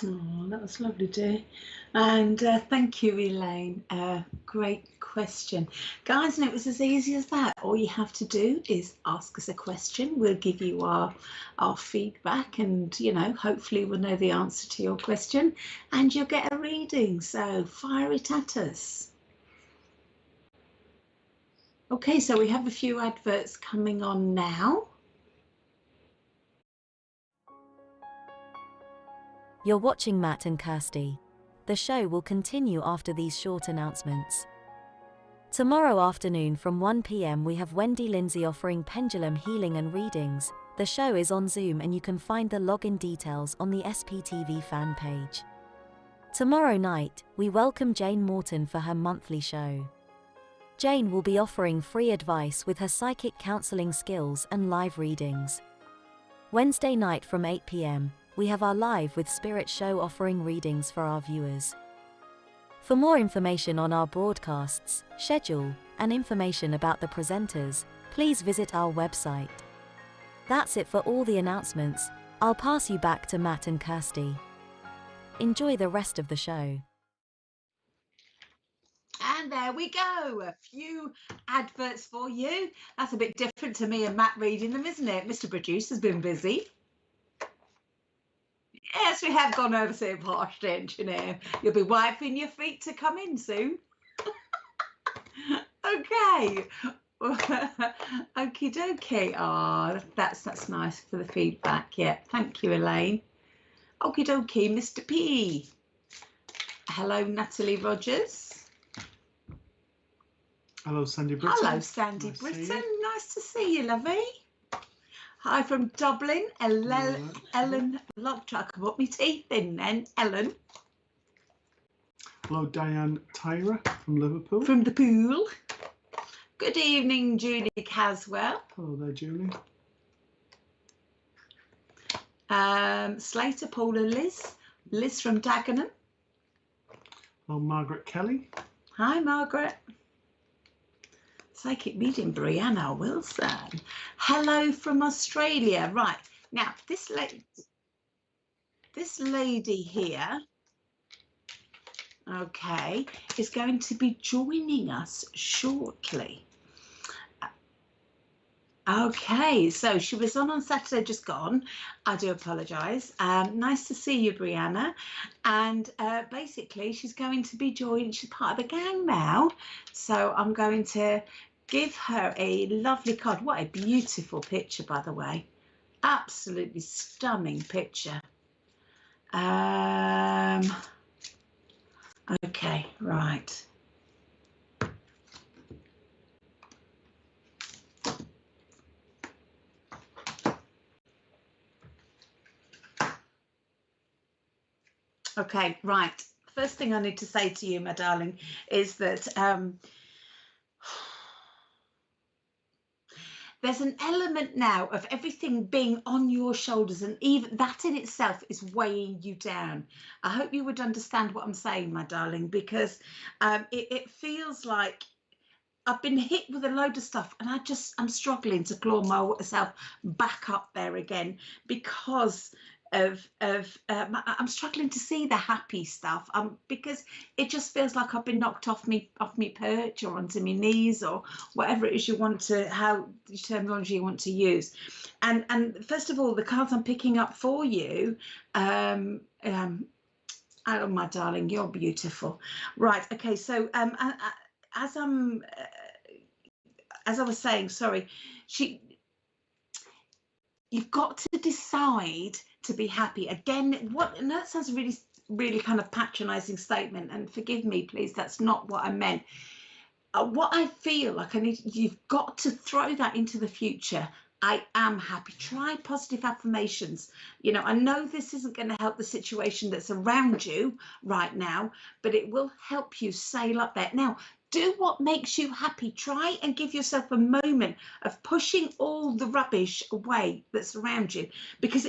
Oh, that was lovely, dear. And thank you, Elaine. Great question. Guys, and it was as easy as that. All you have to do is ask us a question. We'll give you our feedback and, you know, hopefully we'll know the answer to your question and you'll get a reading. So fire it at us. Okay, so we have a few adverts coming on now. You're watching Matt and Kirsty. The show will continue after these short announcements. Tomorrow afternoon from 1 p.m. we have Wendy Lindsay offering pendulum healing and readings. The show is on Zoom and you can find the login details on the SPTV fan page. Tomorrow night, we welcome Jane Morton for her monthly show. Jane will be offering free advice with her psychic counseling skills and live readings. Wednesday night from 8 p.m, we have our Live with Spirit show offering readings for our viewers. For more information on our broadcasts, schedule, and information about the presenters, please visit our website. That's it for all the announcements. I'll pass you back to Matt and Kirsty. Enjoy the rest of the show. And there we go, a few adverts for you. That's a bit different to me and Matt reading them, isn't it? Mr. Producer's been busy. Yes, we have gone over St. Posh engineer. You'll be wiping your feet to come in soon. Okay. Okie dokie. Oh, that's nice for the feedback. Yeah, thank you, Elaine. Okie dokie, Mr. P. Hello, Natalie Rogers. Hello, Sandy Britton. Hello, Sandy Britton. Nice to see you, lovey. Hi from Dublin, Ellen. Love try to put my teeth in then, Ellen. Hello, Diane Tyra from Liverpool. From the pool. Good evening, Julie Caswell. Hello there, Julie. Slater, Paula, Liz. Liz from Dagenham. Hello, Margaret Kelly. Hi, Margaret. Psychic medium Brianna Wilson. Hello from Australia. Right, now this lady here, okay, is going to be joining us shortly. Okay, so she was on Saturday just gone. I do apologise. Nice to see you, Brianna. And basically she's going to be joined, she's part of the gang now. So I'm going to give her a lovely card. What a beautiful picture, by the way. Absolutely stunning picture. Okay, right. Okay, right. First thing I need to say to you, my darling, is that there's an element now of everything being on your shoulders, and even that in itself is weighing you down. I hope you would understand what I'm saying, my darling, because it feels like I've been hit with a load of stuff and I'm struggling to claw myself back up there again because I'm struggling to see the happy stuff because it just feels like I've been knocked off me perch or onto my knees or whatever it is you want to, how the terminology you want to use. And first of all, the cards I'm picking up for you, oh my darling, you're beautiful. Right, okay, so as I was saying, sorry, you've got to decide to be happy. Again, and that sounds really, really kind of patronizing statement, and forgive me, please, that's not what I meant. What I feel like you've got to throw that into the future. I am happy. Try positive affirmations. You know, I know this isn't going to help the situation that's around you right now, but it will help you sail up there. Now, do what makes you happy. Try and give yourself a moment of pushing all the rubbish away that's around you, because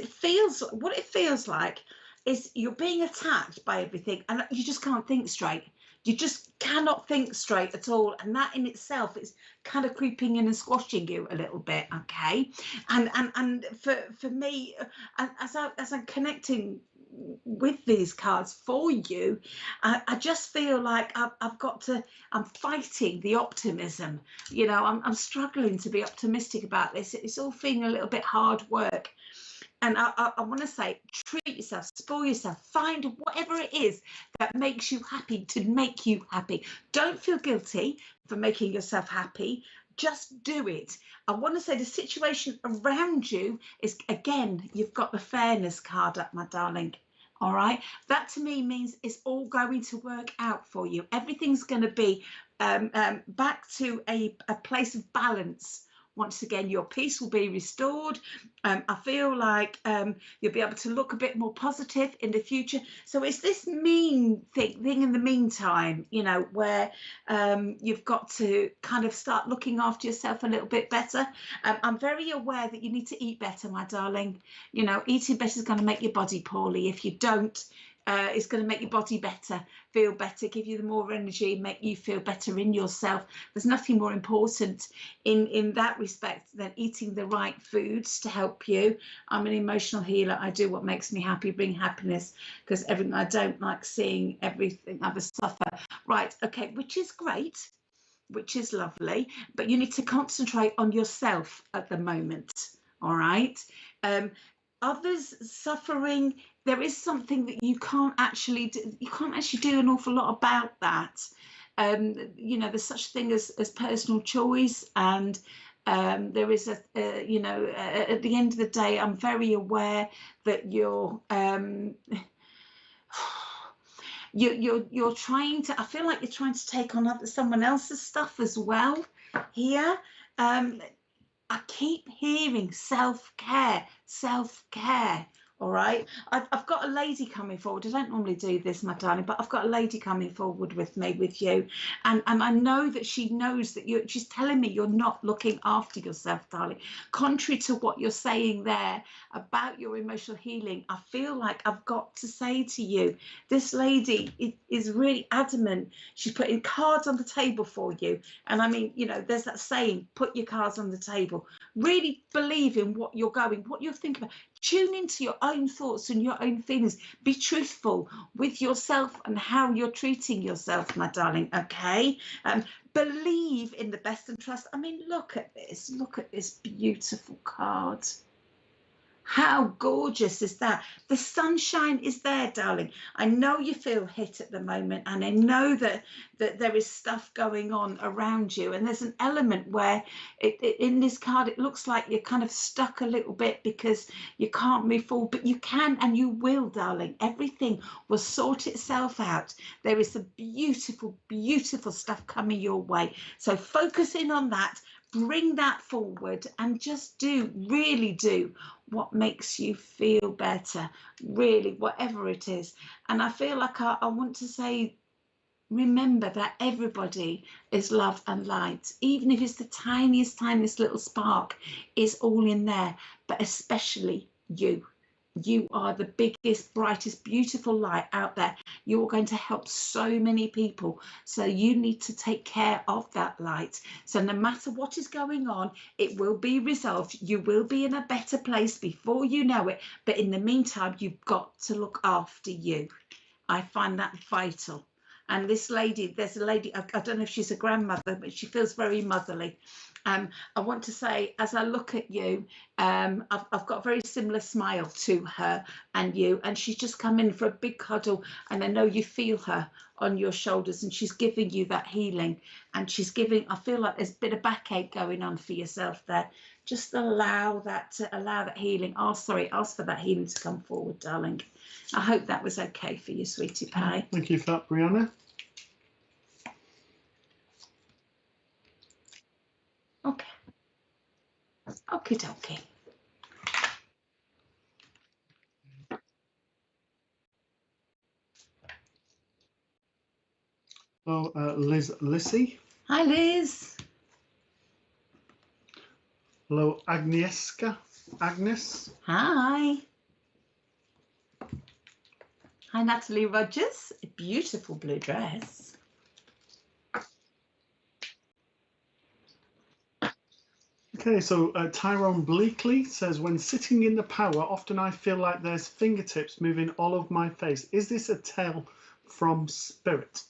what it feels like is you're being attacked by everything and you just can't think straight. You just cannot think straight at all, and that in itself is kind of creeping in and squashing you a little bit. Okay, and for me, as I'm connecting with these cards for you, I just feel like I'm fighting the optimism. You know, I'm struggling to be optimistic about this. It's all feeling a little bit hard work. And I want to say, treat yourself, spoil yourself, find whatever it is that makes you happy to make you happy. Don't feel guilty for making yourself happy. Just do it. I want to say the situation around you is, again, you've got the fairness card up, my darling. All right. That to me means it's all going to work out for you. Everything's going to be back to a place of balance. Once again, your peace will be restored. I feel like you'll be able to look a bit more positive in the future. So it's this thing in the meantime, you know, where you've got to kind of start looking after yourself a little bit better. I'm very aware that you need to eat better, my darling. You know, eating better is going to make your body poorly. If you don't, it's going to make your body better, feel better, give you the more energy, make you feel better in yourself. There's nothing more important in that respect than eating the right foods to help you. I'm an emotional healer. I do what makes me happy, bring happiness, because everything I don't like seeing everything others suffer. Right, okay, which is great, which is lovely, but you need to concentrate on yourself at the moment. All right. Others suffering, there is something that you can't actually do. You can't actually do an awful lot about that. You know, there's such a thing as personal choice, and there is you know, at the end of the day, I'm very aware that you're trying to, I feel like you're trying to take on someone else's stuff as well here. I keep hearing self-care, self-care. All right. I've got a lady coming forward. I don't normally do this, my darling, but I've got a lady coming forward with you. And I know that she knows that she's telling me you're not looking after yourself, darling. Contrary to what you're saying there about your emotional healing, I feel like I've got to say to you, this lady is really adamant. She's putting cards on the table for you. And I mean, you know, there's that saying, put your cards on the table. Really believe in what you're thinking about. Tune into your own thoughts and your own feelings. Be truthful with yourself and how you're treating yourself, my darling, okay? Believe in the best and trust. I mean, look at this. Look at this beautiful card. How gorgeous is that? The sunshine is there, darling. I know you feel hit at the moment, and I know that there is stuff going on around you, and there's an element where in this card it looks like you're kind of stuck a little bit because you can't move forward, but you can and you will, darling. Everything will sort itself out. There is some beautiful, beautiful stuff coming your way. So focus in on that. Bring that forward and just really do what makes you feel better, really, whatever it is. And I feel like I want to say, remember that everybody is love and light, even if it's the tiniest, tiniest little spark, is all in there, but especially you. You are the biggest, brightest, beautiful light out there. You're going to help so many people. So you need to take care of that light. So no matter what is going on, it will be resolved. You will be in a better place before you know it. But in the meantime, you've got to look after you. I find that vital. And this lady, there's a lady, I don't know if she's a grandmother, but she feels very motherly. I want to say, as I look at you, I've got a very similar smile to her and you, and she's just come in for a big cuddle, and I know you feel her on your shoulders, and she's giving you that healing, and she's giving, I feel like there's a bit of backache going on for yourself there. Just allow that healing. Ask for that healing to come forward, darling. I hope that was okay for you, sweetie pie. Thank you for that, Brianna. Okay. Okie dokie. Oh, Lissy. Hi, Liz. Hello, Agnieszka. Agnes. Hi. Hi, Natalie Rogers. A beautiful blue dress. Okay, so Tyrone Bleakley says, when sitting in the power, often I feel like there's fingertips moving all over my face. Is this a tale from spirit?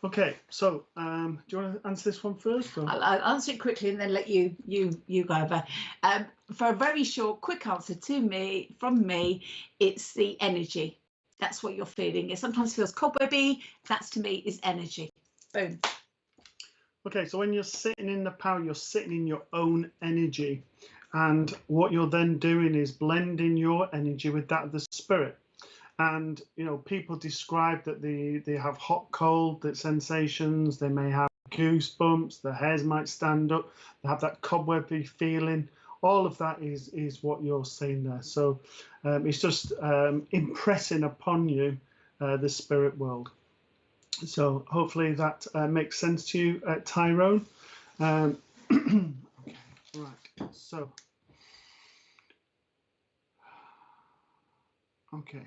Okay, so do you want to answer this one first? Or? I'll answer it quickly and then let you go over. For a very short, quick answer from me, it's the energy. That's what you're feeling. It sometimes feels cobwebby. That's, to me, is energy. Boom. Okay, so when you're sitting in the power, you're sitting in your own energy. And what you're then doing is blending your energy with that of the spirit. And, you know, people describe that they have hot, cold, that sensations, they may have goosebumps, their hairs might stand up, they have that cobwebby feeling. All of that is what you're saying there. So it's just impressing upon you the spirit world. So hopefully that makes sense to you, Tyrone. Okay, right. So, okay,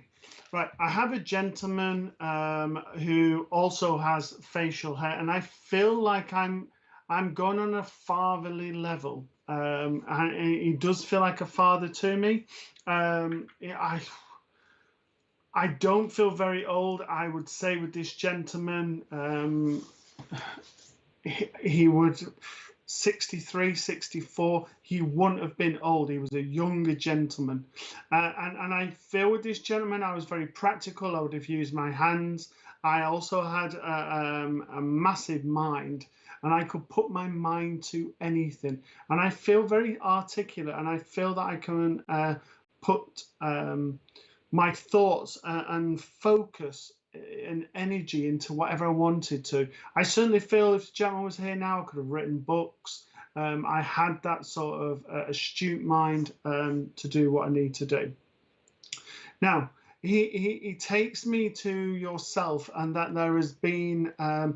right. I have a gentleman who also has facial hair, and I feel like I'm going on a fatherly level. And he does feel like a father to me. I don't feel very old. I would say with this gentleman, he would 63, 64. He wouldn't have been old. He was a younger gentleman. And I feel with this gentleman, I was very practical. I would have used my hands. I also had a massive mind, and I could put my mind to anything. And I feel very articulate, and I feel that I can put my thoughts and focus and energy into whatever I wanted to. I certainly feel if the gentleman was here now, I could have written books. I had that sort of astute mind to do what I need to do. Now, he takes me to yourself, and that there has been a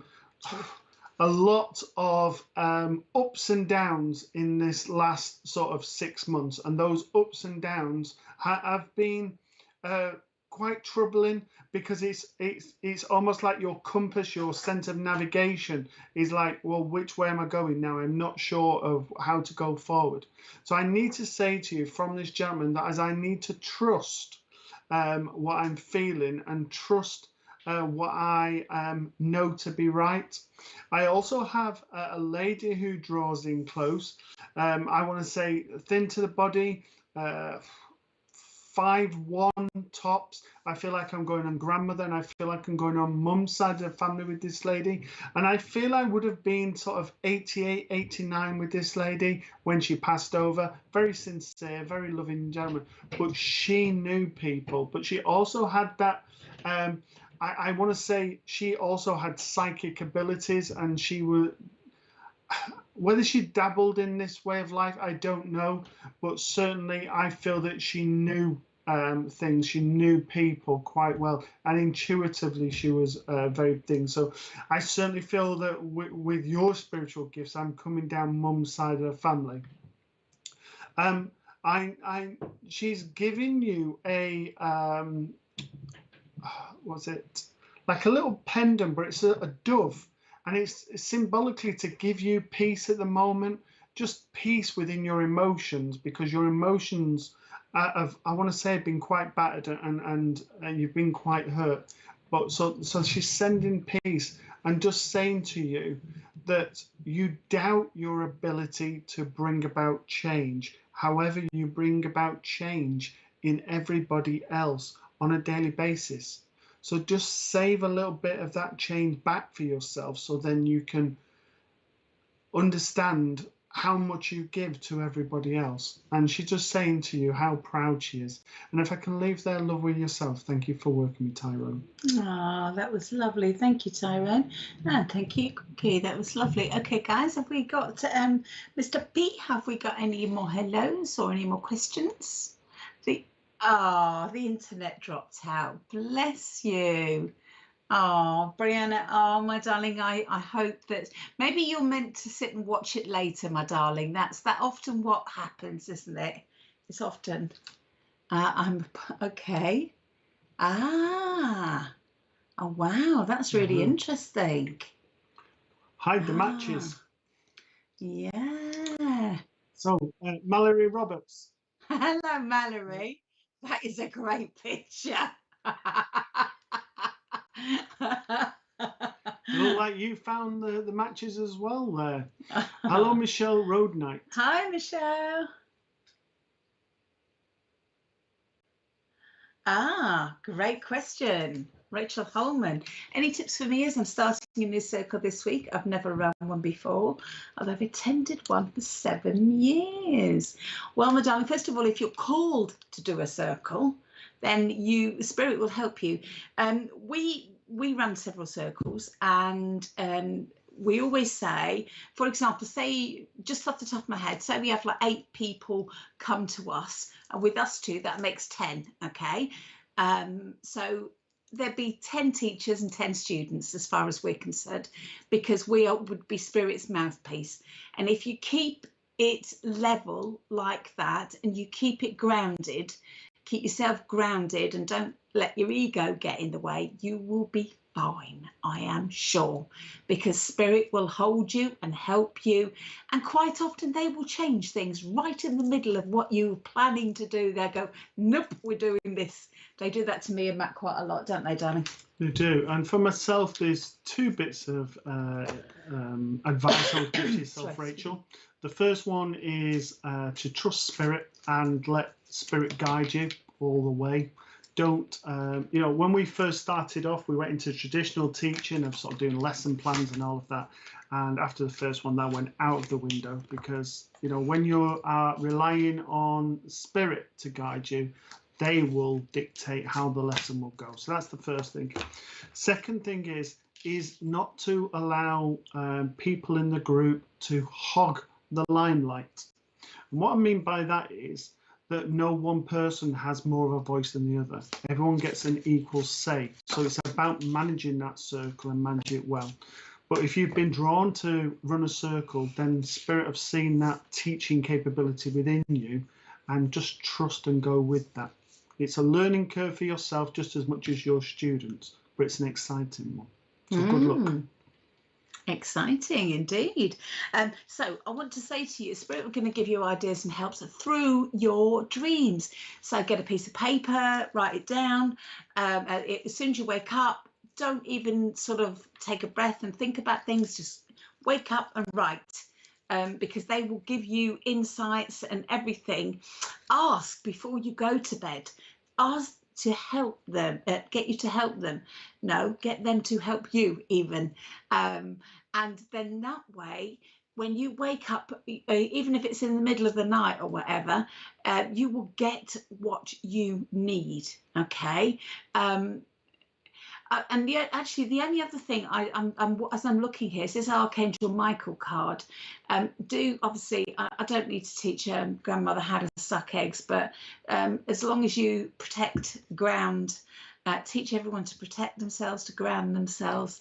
lot of ups and downs in this last sort of 6 months, and those ups and downs have been quite troubling, because it's almost like your compass, your sense of navigation is like, well, which way am I going now? I'm not sure of how to go forward. So I need to say to you from this gentleman that as I need to trust what I'm feeling and trust what I know to be right. I also have a lady who draws in close. I want to say thin to the body, 5'1" tops. I feel like I'm going on grandmother, and I feel like I'm going on mum's side of the family with this lady. And I feel I would have been sort of 88, 89 with this lady when she passed over. Very sincere, very loving gentleman. But she knew people. But she also had that, I want to say she also had psychic abilities, and she was, whether she dabbled in this way of life, I don't know, but certainly I feel that she knew things, she knew people quite well, and intuitively she was very thing. So I certainly feel that with your spiritual gifts, I'm coming down mum's side of the family. She's giving you a what's it, like a little pendant, but it's a dove. And it's symbolically to give you peace at the moment, just peace within your emotions, because your emotions have, I want to say, have been quite battered, and you've been quite hurt. But so she's sending peace and just saying to you that you doubt your ability to bring about change. However, you bring about change in everybody else on a daily basis. So just save a little bit of that change back for yourself, so then you can understand how much you give to everybody else. And she's just saying to you how proud she is. And if I can leave there, love with yourself. Thank you for working with Tyrone. Oh, that was lovely. Thank you, Tyrone. And thank you, Cookie. That was lovely. Okay, guys, have we got Mr. P? Have we got any more hellos or any more questions? The internet dropped out. Bless you. Oh, Brianna, oh, my darling, I hope that maybe you're meant to sit and watch it later, my darling. That's often what happens, isn't it? It's often. I'm okay. Oh, wow, that's really interesting. Hide the matches. Yeah. So, Mallory Roberts. Hello, Mallory. That is a great picture. You look like you found the matches as well there. Hello, Michelle Roadnight. Hi, Michelle. Ah, great question. Rachel Holman. Any tips for me as I'm starting a new circle this week? I've never run one before, although I've attended one for 7 years. Well, my darling, first of all, if you're called to do a circle, then Spirit will help you. We run several circles, and we always say, for example, say just off the top of my head, say we have like 8 people come to us, and with us 2, that makes 10. Okay, so there'd be 10 teachers and 10 students as far as we're concerned, because we would be Spirit's mouthpiece. And if you keep it level like that, and you keep it grounded, keep yourself grounded, and don't let your ego get in the way, you will be fine, I am sure, because Spirit will hold you and help you, and quite often they will change things right in the middle of what you're planning to do. They go, nope, we're doing this. They do that to me and Matt quite a lot, don't they, darling? They do. And for myself, there's 2 bits of advice I would give to yourself, Rachel. The first one is to trust Spirit and let Spirit guide you all the way. Don't, when we first started off, we went into traditional teaching of sort of doing lesson plans and all of that. And after the first one, that went out of the window, because, when you are relying on Spirit to guide you, they will dictate how the lesson will go. So that's the first thing. Second thing is not to allow people in the group to hog the limelight. And what I mean by that is that no one person has more of a voice than the other. Everyone gets an equal say. So it's about managing that circle and manage it well. But if you've been drawn to run a circle, then Spirit have seen that teaching capability within you, and just trust and go with that. It's a learning curve for yourself just as much as your students, but it's an exciting one. So good luck. Exciting indeed. So I want to say to you, Spirit, we're going to give you ideas and helps through your dreams. So get a piece of paper, write it down. As soon as you wake up, don't even sort of take a breath and think about things. Just wake up and write, because they will give you insights and everything. Ask before you go to bed. Ask to help them, get you to help them. No, get them to help you even. And then that way, when you wake up, even if it's in the middle of the night or whatever, you will get what you need. Okay. And actually, the only other thing as I'm looking here, is this Archangel Michael card. Obviously, I don't need to teach grandmother how to suck eggs, but as long as you protect ground, teach everyone to protect themselves, to ground themselves,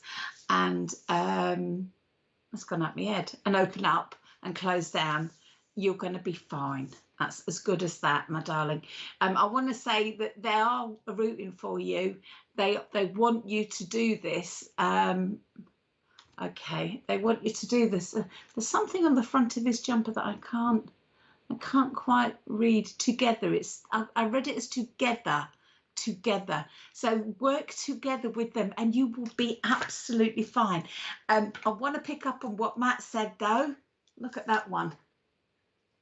and that's gone out my head, and open up and close down, you're going to be fine. That's as good as that, my darling. I want to say that they are rooting for you. They want you to do this. Okay, they want you to do this. There's something on the front of his jumper that I can't quite read. Together. I read it as together. So work together with them, and you will be absolutely fine. I want to pick up on what Matt said, though. Look at that one.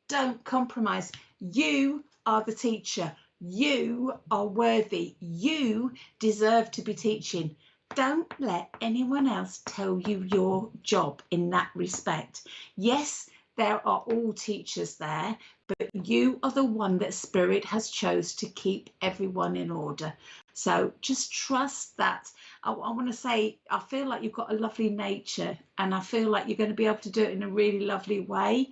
Don't compromise. You are the teacher. You are worthy. You deserve to be teaching. Don't let anyone else tell you your job in that respect. Yes, there are all teachers there, but you are the one that Spirit has chose to keep everyone in order. So just trust that. I want to say, I feel like you've got a lovely nature, and I feel like you're going to be able to do it in a really lovely way.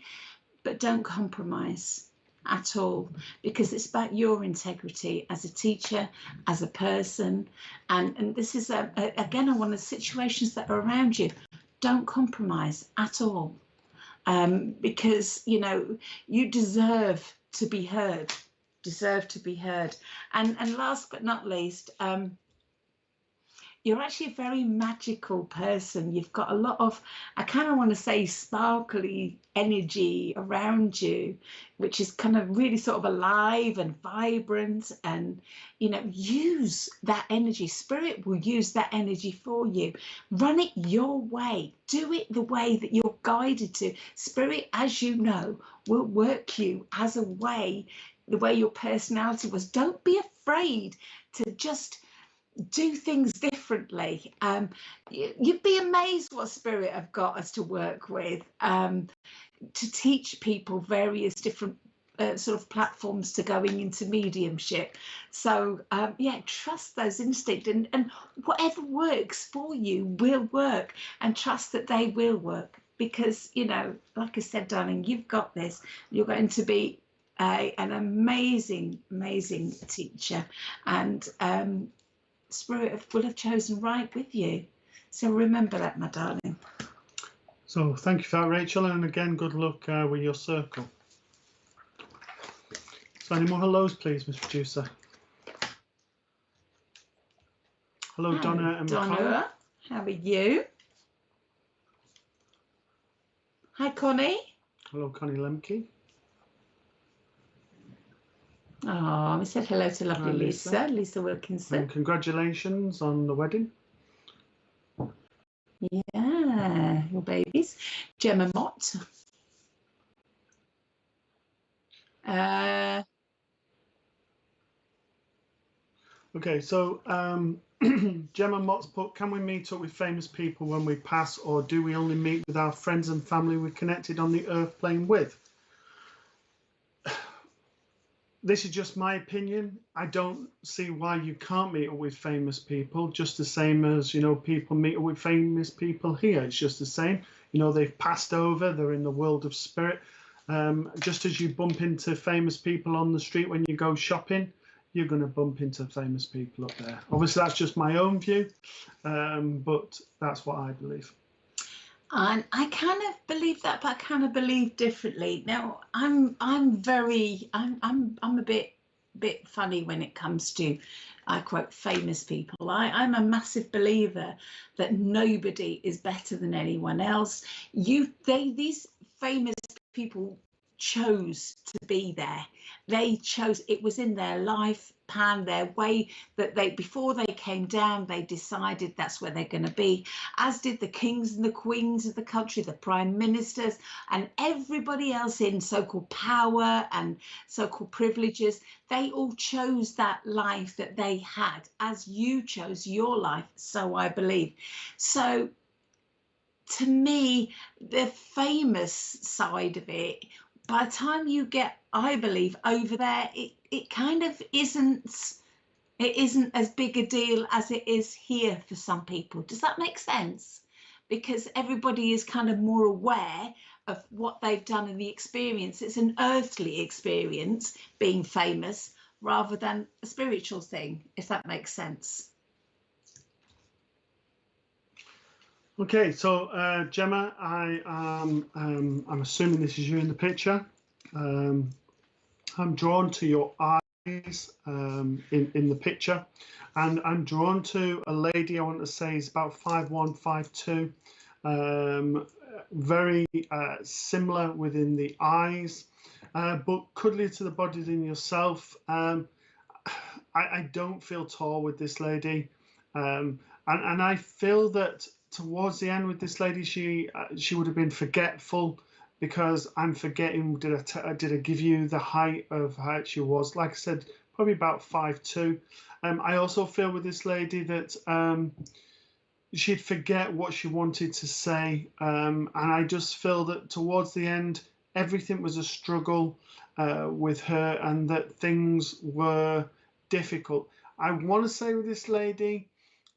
But don't compromise at all, because it's about your integrity as a teacher, as a person. And this is, again, one of the situations that are around you. Don't compromise at all, because, you deserve to be heard, And last but not least, you're actually a very magical person. You've got a lot of, I kind of want to say, sparkly energy around you, which is kind of really sort of alive and vibrant. And, you know, use that energy. Spirit will use that energy for you. Run it your way. Do it the way that you're guided to. Spirit, as you know, will work you as a way, the way your personality was. Don't be afraid to just do things differently. You'd be amazed what Spirit have got us to work with, to teach people various different sort of platforms to going into mediumship. So yeah, trust those instincts, and whatever works for you will work, and trust that they will work, because, you know, like I said, darling, you've got this. You're going to be an amazing teacher, and Spirit will have chosen right with you. So remember that, my darling. So thank you for that, Rachel, and again, good luck with your circle. So any more hellos, please, Miss Producer? Hello, Donna and Donna, how are you? Hi, Connie. Hello, Connie Lemke. Oh, we said hello to lovely Lisa Wilkinson. And congratulations on the wedding. Yeah, your babies. Gemma Mott. Okay, so Gemma Mott's put, can we meet up with famous people when we pass, or do we only meet with our friends and family we're connected on the earth plane with? This is just my opinion. I don't see why you can't meet up with famous people, just the same as, you know, people meet up with famous people here. It's just the same. You know, they've passed over, they're in the world of spirit. Just as you bump into famous people on the street when you go shopping, you're going to bump into famous people up there. Obviously, that's just my own view, but that's what I believe. And I kind of believe that, but I kind of believe differently. Now, I'm a bit funny when it comes to, I quote, famous people. I'm a massive believer that nobody is better than anyone else. These famous people chose to be there. They chose, it was in their life plan, their way, that they, before they came down, they decided that's where they're going to be, as did the kings and the queens of the country, the prime ministers, and everybody else in so-called power and so-called privileges. They all chose that life that they had, as you chose your life, so I believe. So to me, the famous side of it, by the time you get, I believe, over there, it kind of isn't as big a deal as it is here for some people. Does that make sense? Because everybody is kind of more aware of what they've done in the experience. It's an earthly experience, being famous, rather than a spiritual thing, if that makes sense. Okay, so Gemma, I'm assuming this is you in the picture. I'm drawn to your eyes in the picture, and I'm drawn to a lady, I want to say is about 5'1", 5'2", very similar within the eyes, but cuddlier to the body than yourself. I don't feel tall with this lady, and I feel that towards the end with this lady, she would have been forgetful, because I'm forgetting, did I give you the height of how she was? Like I said, probably about 5'2". I also feel with this lady that she'd forget what she wanted to say, and I just feel that towards the end, everything was a struggle with her, and that things were difficult. I want to say with this lady,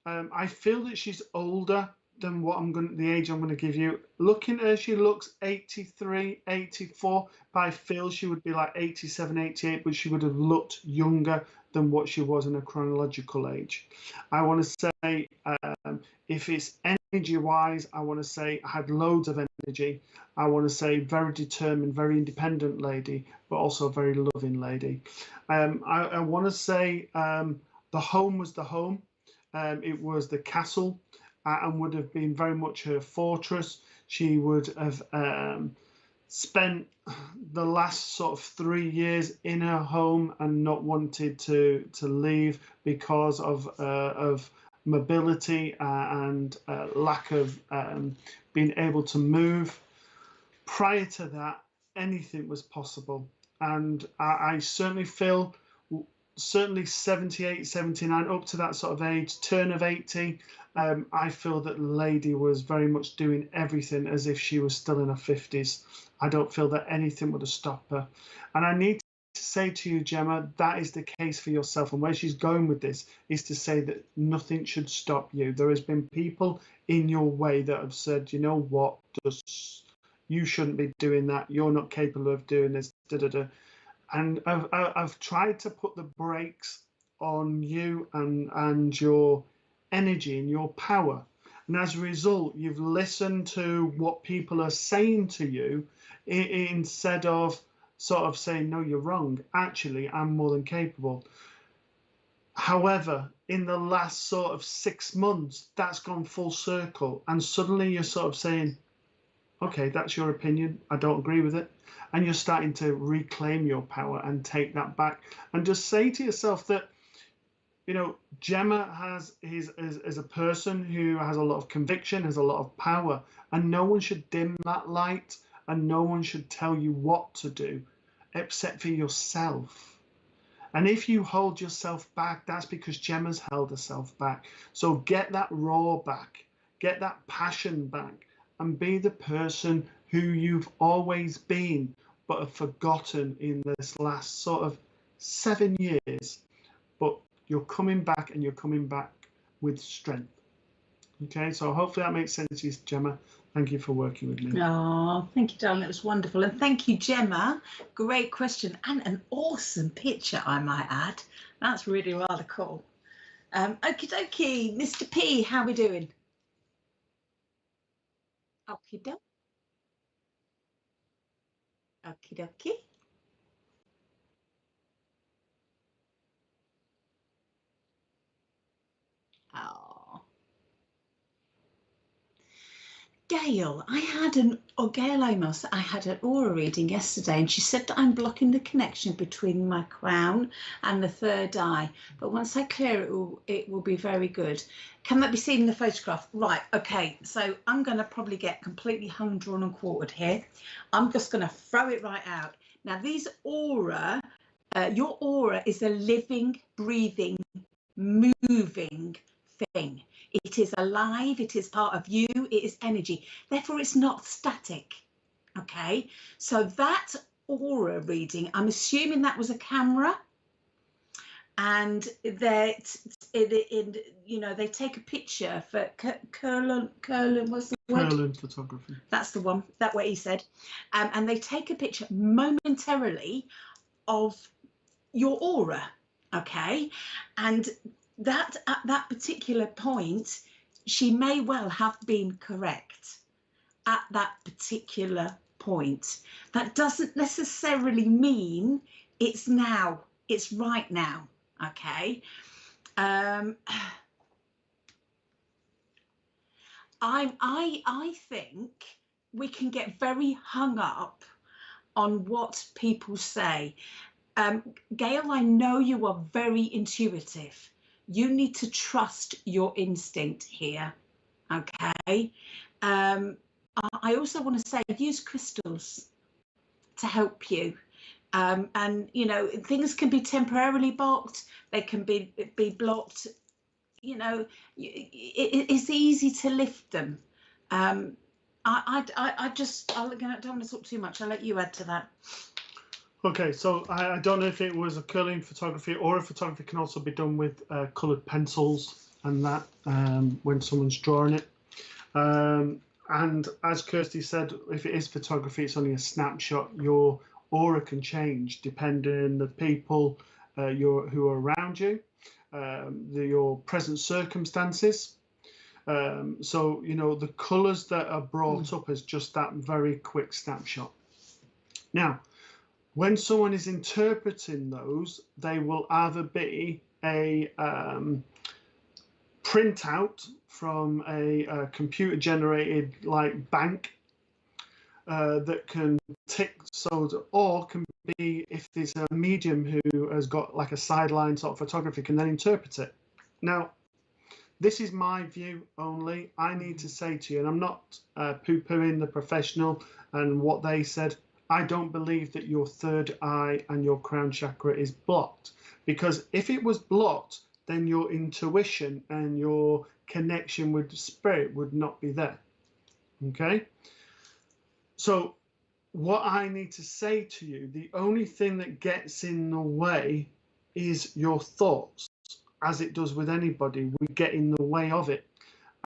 I feel that she's older than the age I'm going to give you. Looking at her, she looks 83, 84, but I feel she would be like 87, 88, but she would have looked younger than what she was in a chronological age. I want to say, if it's energy-wise, I want to say I had loads of energy. I want to say very determined, very independent lady, but also a very loving lady. I want to say the home was the home. it was the castle, and would have been very much her fortress. She would have spent the last sort of 3 years in her home and not wanted to leave because of mobility and lack of being able to move. Prior to that, anything was possible, and I certainly feel, certainly 78, 79, up to that sort of age, turn of 80, I feel that the lady was very much doing everything as if she was still in her 50s. I don't feel that anything would have stopped her. And I need to say to you, Gemma, that is the case for yourself. And where she's going with this is to say that nothing should stop you. There has been people in your way that have said, you know what, you shouldn't be doing that. You're not capable of doing this. Da, da, da. And I've tried to put the brakes on you and your energy and your power. And as a result, you've listened to what people are saying to you instead of sort of saying, no, you're wrong. Actually, I'm more than capable. However, in the last sort of 6 months, that's gone full circle. And suddenly you're sort of saying, okay, that's your opinion. I don't agree with it. And you're starting to reclaim your power and take that back. And just say to yourself that, you know, Gemma is a person who has a lot of conviction, has a lot of power, and no one should dim that light, and no one should tell you what to do, except for yourself. And if you hold yourself back, that's because Gemma's held herself back. So get that raw back, get that passion back, and be the person who you've always been, but have forgotten in this last sort of 7 years. But you're coming back, and you're coming back with strength. Okay, so hopefully that makes sense to you, Gemma. Thank you for working with me. Oh, thank you, darling. It was wonderful. And thank you, Gemma. Great question and an awesome picture, I might add. That's really rather cool. Okie dokie, Mr. P, how are we doing? Okie dokie. Okie dokie. Oh. Gail, Gail Amos, I had an aura reading yesterday, and she said that I'm blocking the connection between my crown and the third eye. But once I clear it will be very good. Can that be seen in the photograph? Right, okay, so I'm going to probably get completely hung, drawn and quartered here. I'm just going to throw it right out. Now, these aura, your aura is a living, breathing, moving thing. It is alive, it is part of you, it is energy. Therefore, it's not static. Okay, so that aura reading, I'm assuming that was a camera, and that you know, they take a picture for Curlin, what's the word? Curlin photography. That's the one. That's what he said. And they take a picture momentarily of your aura. Okay, and that at that particular point, she may well have been correct at that particular point. That doesn't necessarily mean it's now, it's right now. Okay. I think we can get very hung up on what people say. Gail, I know you are very intuitive. You need to trust your instinct here, okay? I also want to say, use crystals to help you. And, you know, things can be temporarily blocked. They can be blocked. You know, it's easy to lift them. I don't want to talk too much. I'll let you add to that. Okay, so I don't know if it was a curling photography, or a photography can also be done with coloured pencils and that when someone's drawing it. And as Kirsty said, if it is photography, it's only a snapshot. Your aura can change depending on the people who are around you, your present circumstances. So, you know, the colours that are brought up as just that very quick snapshot. Now, when someone is interpreting those, they will either be a printout from a computer generated like bank that can tick so, or can be if there's a medium who has got like a sideline sort of photography can then interpret it. Now, this is my view only. I need to say to you, and I'm not poo-pooing the professional and what they said, I don't believe that your third eye and your crown chakra is blocked, because if it was blocked, then your intuition and your connection with spirit would not be there. Okay? So what I need to say to you, the only thing that gets in the way is your thoughts. As it does with anybody, we get in the way of it.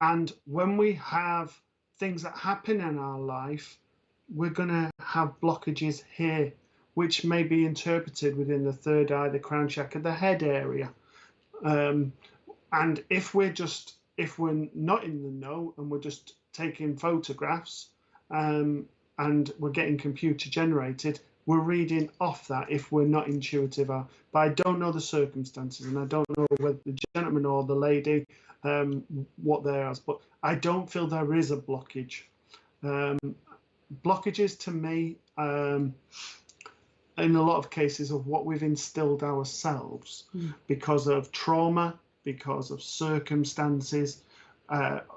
And when we have things that happen in our life, we're going to have blockages here, which may be interpreted within the third eye, the crown chakra, the head area. And if we're not in the know and we're just taking photographs and we're getting computer generated, we're reading off that if we're not intuitive. But I don't know the circumstances, and I don't know whether the gentleman or the lady, what they're as, but I don't feel there is a blockage. Blockages to me, in a lot of cases, of what we've instilled ourselves because of trauma, because of circumstances,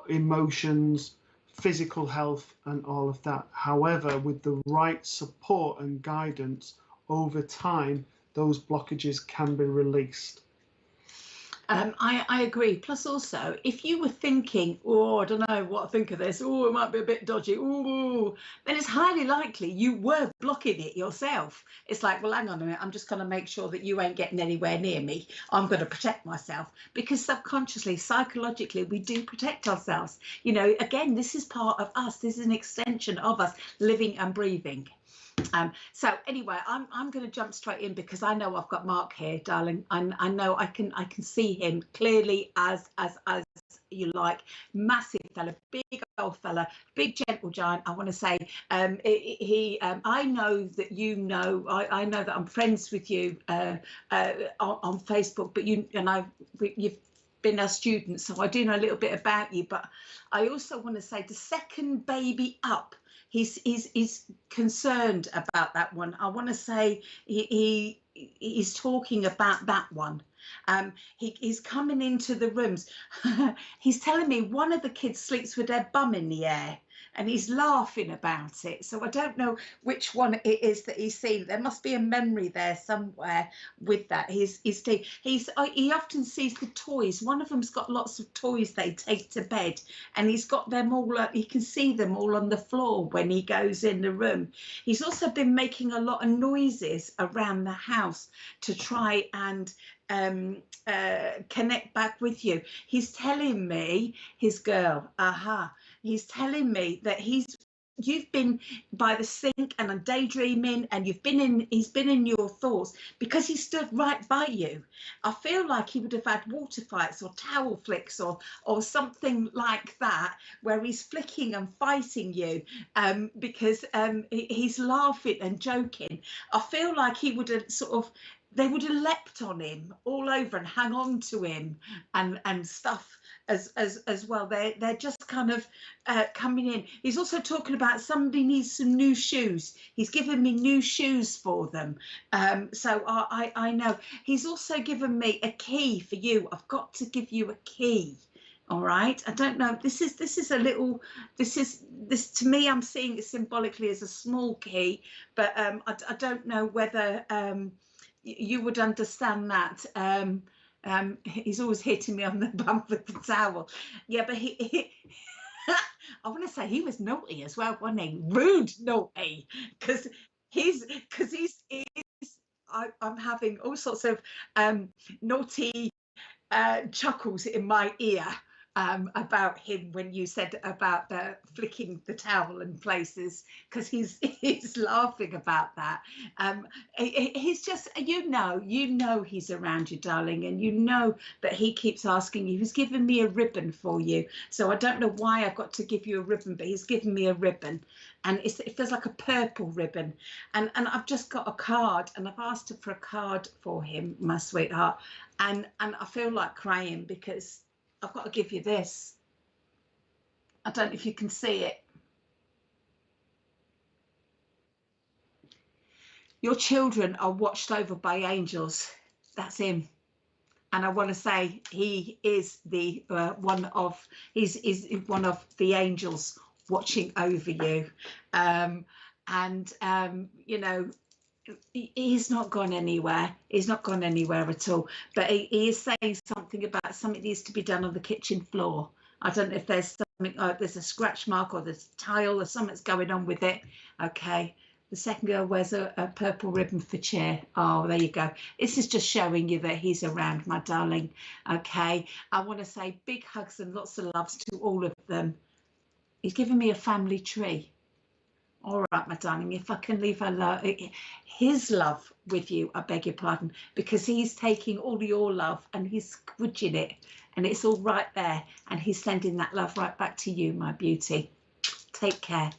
emotions, physical health and all of that. However, with the right support and guidance over time, those blockages can be released. I agree. Plus also, if you were thinking, oh, I don't know what I think of this, oh, it might be a bit dodgy, oh, then it's highly likely you were blocking it yourself. It's like, well, hang on a minute, I'm just going to make sure that you ain't getting anywhere near me. I'm going to protect myself, because subconsciously, psychologically, we do protect ourselves. You know, again, this is part of us. This is an extension of us living and breathing. So anyway, I'm going to jump straight in, because I know I've got Mark here, darling. I know I can see him clearly as you like. Massive fella, big old fella, big gentle giant. I want to say I know that you know. I know that I'm friends with you on Facebook, but you've been a student, so I do know a little bit about you. But I also want to say the second baby up, he's concerned about that one. I want to say he's talking about that one. He's coming into the rooms. He's telling me one of the kids sleeps with their bum in the air, and he's laughing about it. So I don't know which one it is that he's seen. There must be a memory there somewhere with that. He often sees the toys. One of them's got lots of toys they take to bed, and he's got them all. He can see them all on the floor when he goes in the room. He's also been making a lot of noises around the house to try and connect back with you. He's telling me, his girl, he's telling me that you've been by the sink and I'm daydreaming, and he's been in your thoughts because he stood right by you. I feel like he would have had water fights or towel flicks or something like that, where he's flicking and fighting you because he's laughing and joking. I feel like he would have they would have leapt on him all over and hang on to him and stuff as well. They're just kind of coming in. He's also talking about somebody needs some new shoes. He's given me new shoes for them. So I know. He's also given me a key for you. I've got to give you a key. All right. I don't know. This to me, I'm seeing it symbolically as a small key, but I don't know whether you would understand that. He's always hitting me on the bum with the towel. Yeah, but he I want to say he was naughty as well, wasn't he? Rude naughty, because I'm having all sorts of naughty chuckles in my ear about him when you said about the flicking the towel in places, because he's laughing about that. He's just, you know he's around you, darling, and you know that he keeps asking you. He's given me a ribbon for you, so I don't know why I've got to give you a ribbon, but he's given me a ribbon, and it feels like a purple ribbon, and I've just got a card, and I've asked her for a card for him, my sweetheart, and I feel like crying, because I've got to give you this. I don't know if you can see it. Your children are watched over by angels. That's him. And I want to say he is the one of the angels watching over you. You know, he's not gone anywhere. He's not gone anywhere at all. But he is saying something about something needs to be done on the kitchen floor. I don't know if there's something, there's a scratch mark or there's tile or something's going on with it. Okay. The second girl wears a purple ribbon for cheer. Oh, there you go. This is just showing you that he's around, my darling. Okay. I want to say big hugs and lots of loves to all of them. He's given me a family tree. All right, my darling, if I can leave his love with you, I beg your pardon, because he's taking all your love and he's squidging it and it's all right there. And he's sending that love right back to you, my beauty. Take care.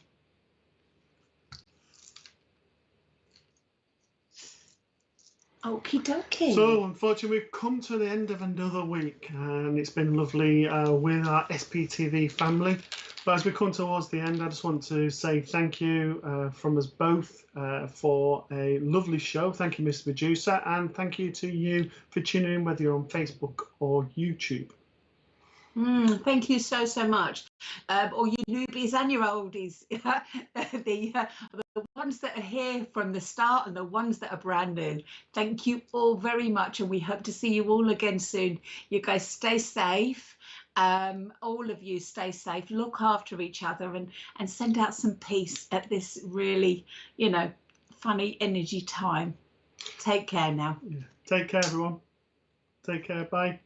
Okie dokie. So, unfortunately, we've come to the end of another week, and it's been lovely with our SPTV family. But as we come towards the end, I just want to say thank you from us both for a lovely show. Thank you, Mr. Medusa, and thank you to you for tuning in, whether you're on Facebook or YouTube. Thank you so much. All you newbies and your oldies, the ones that are here from the start and the ones that are brand new. Thank you all very much, and we hope to see you all again soon. You guys stay safe. All of you stay safe. Look after each other and send out some peace at this really, you know, funny energy time. Take care now. Yeah. Take care, everyone. Take care. Bye.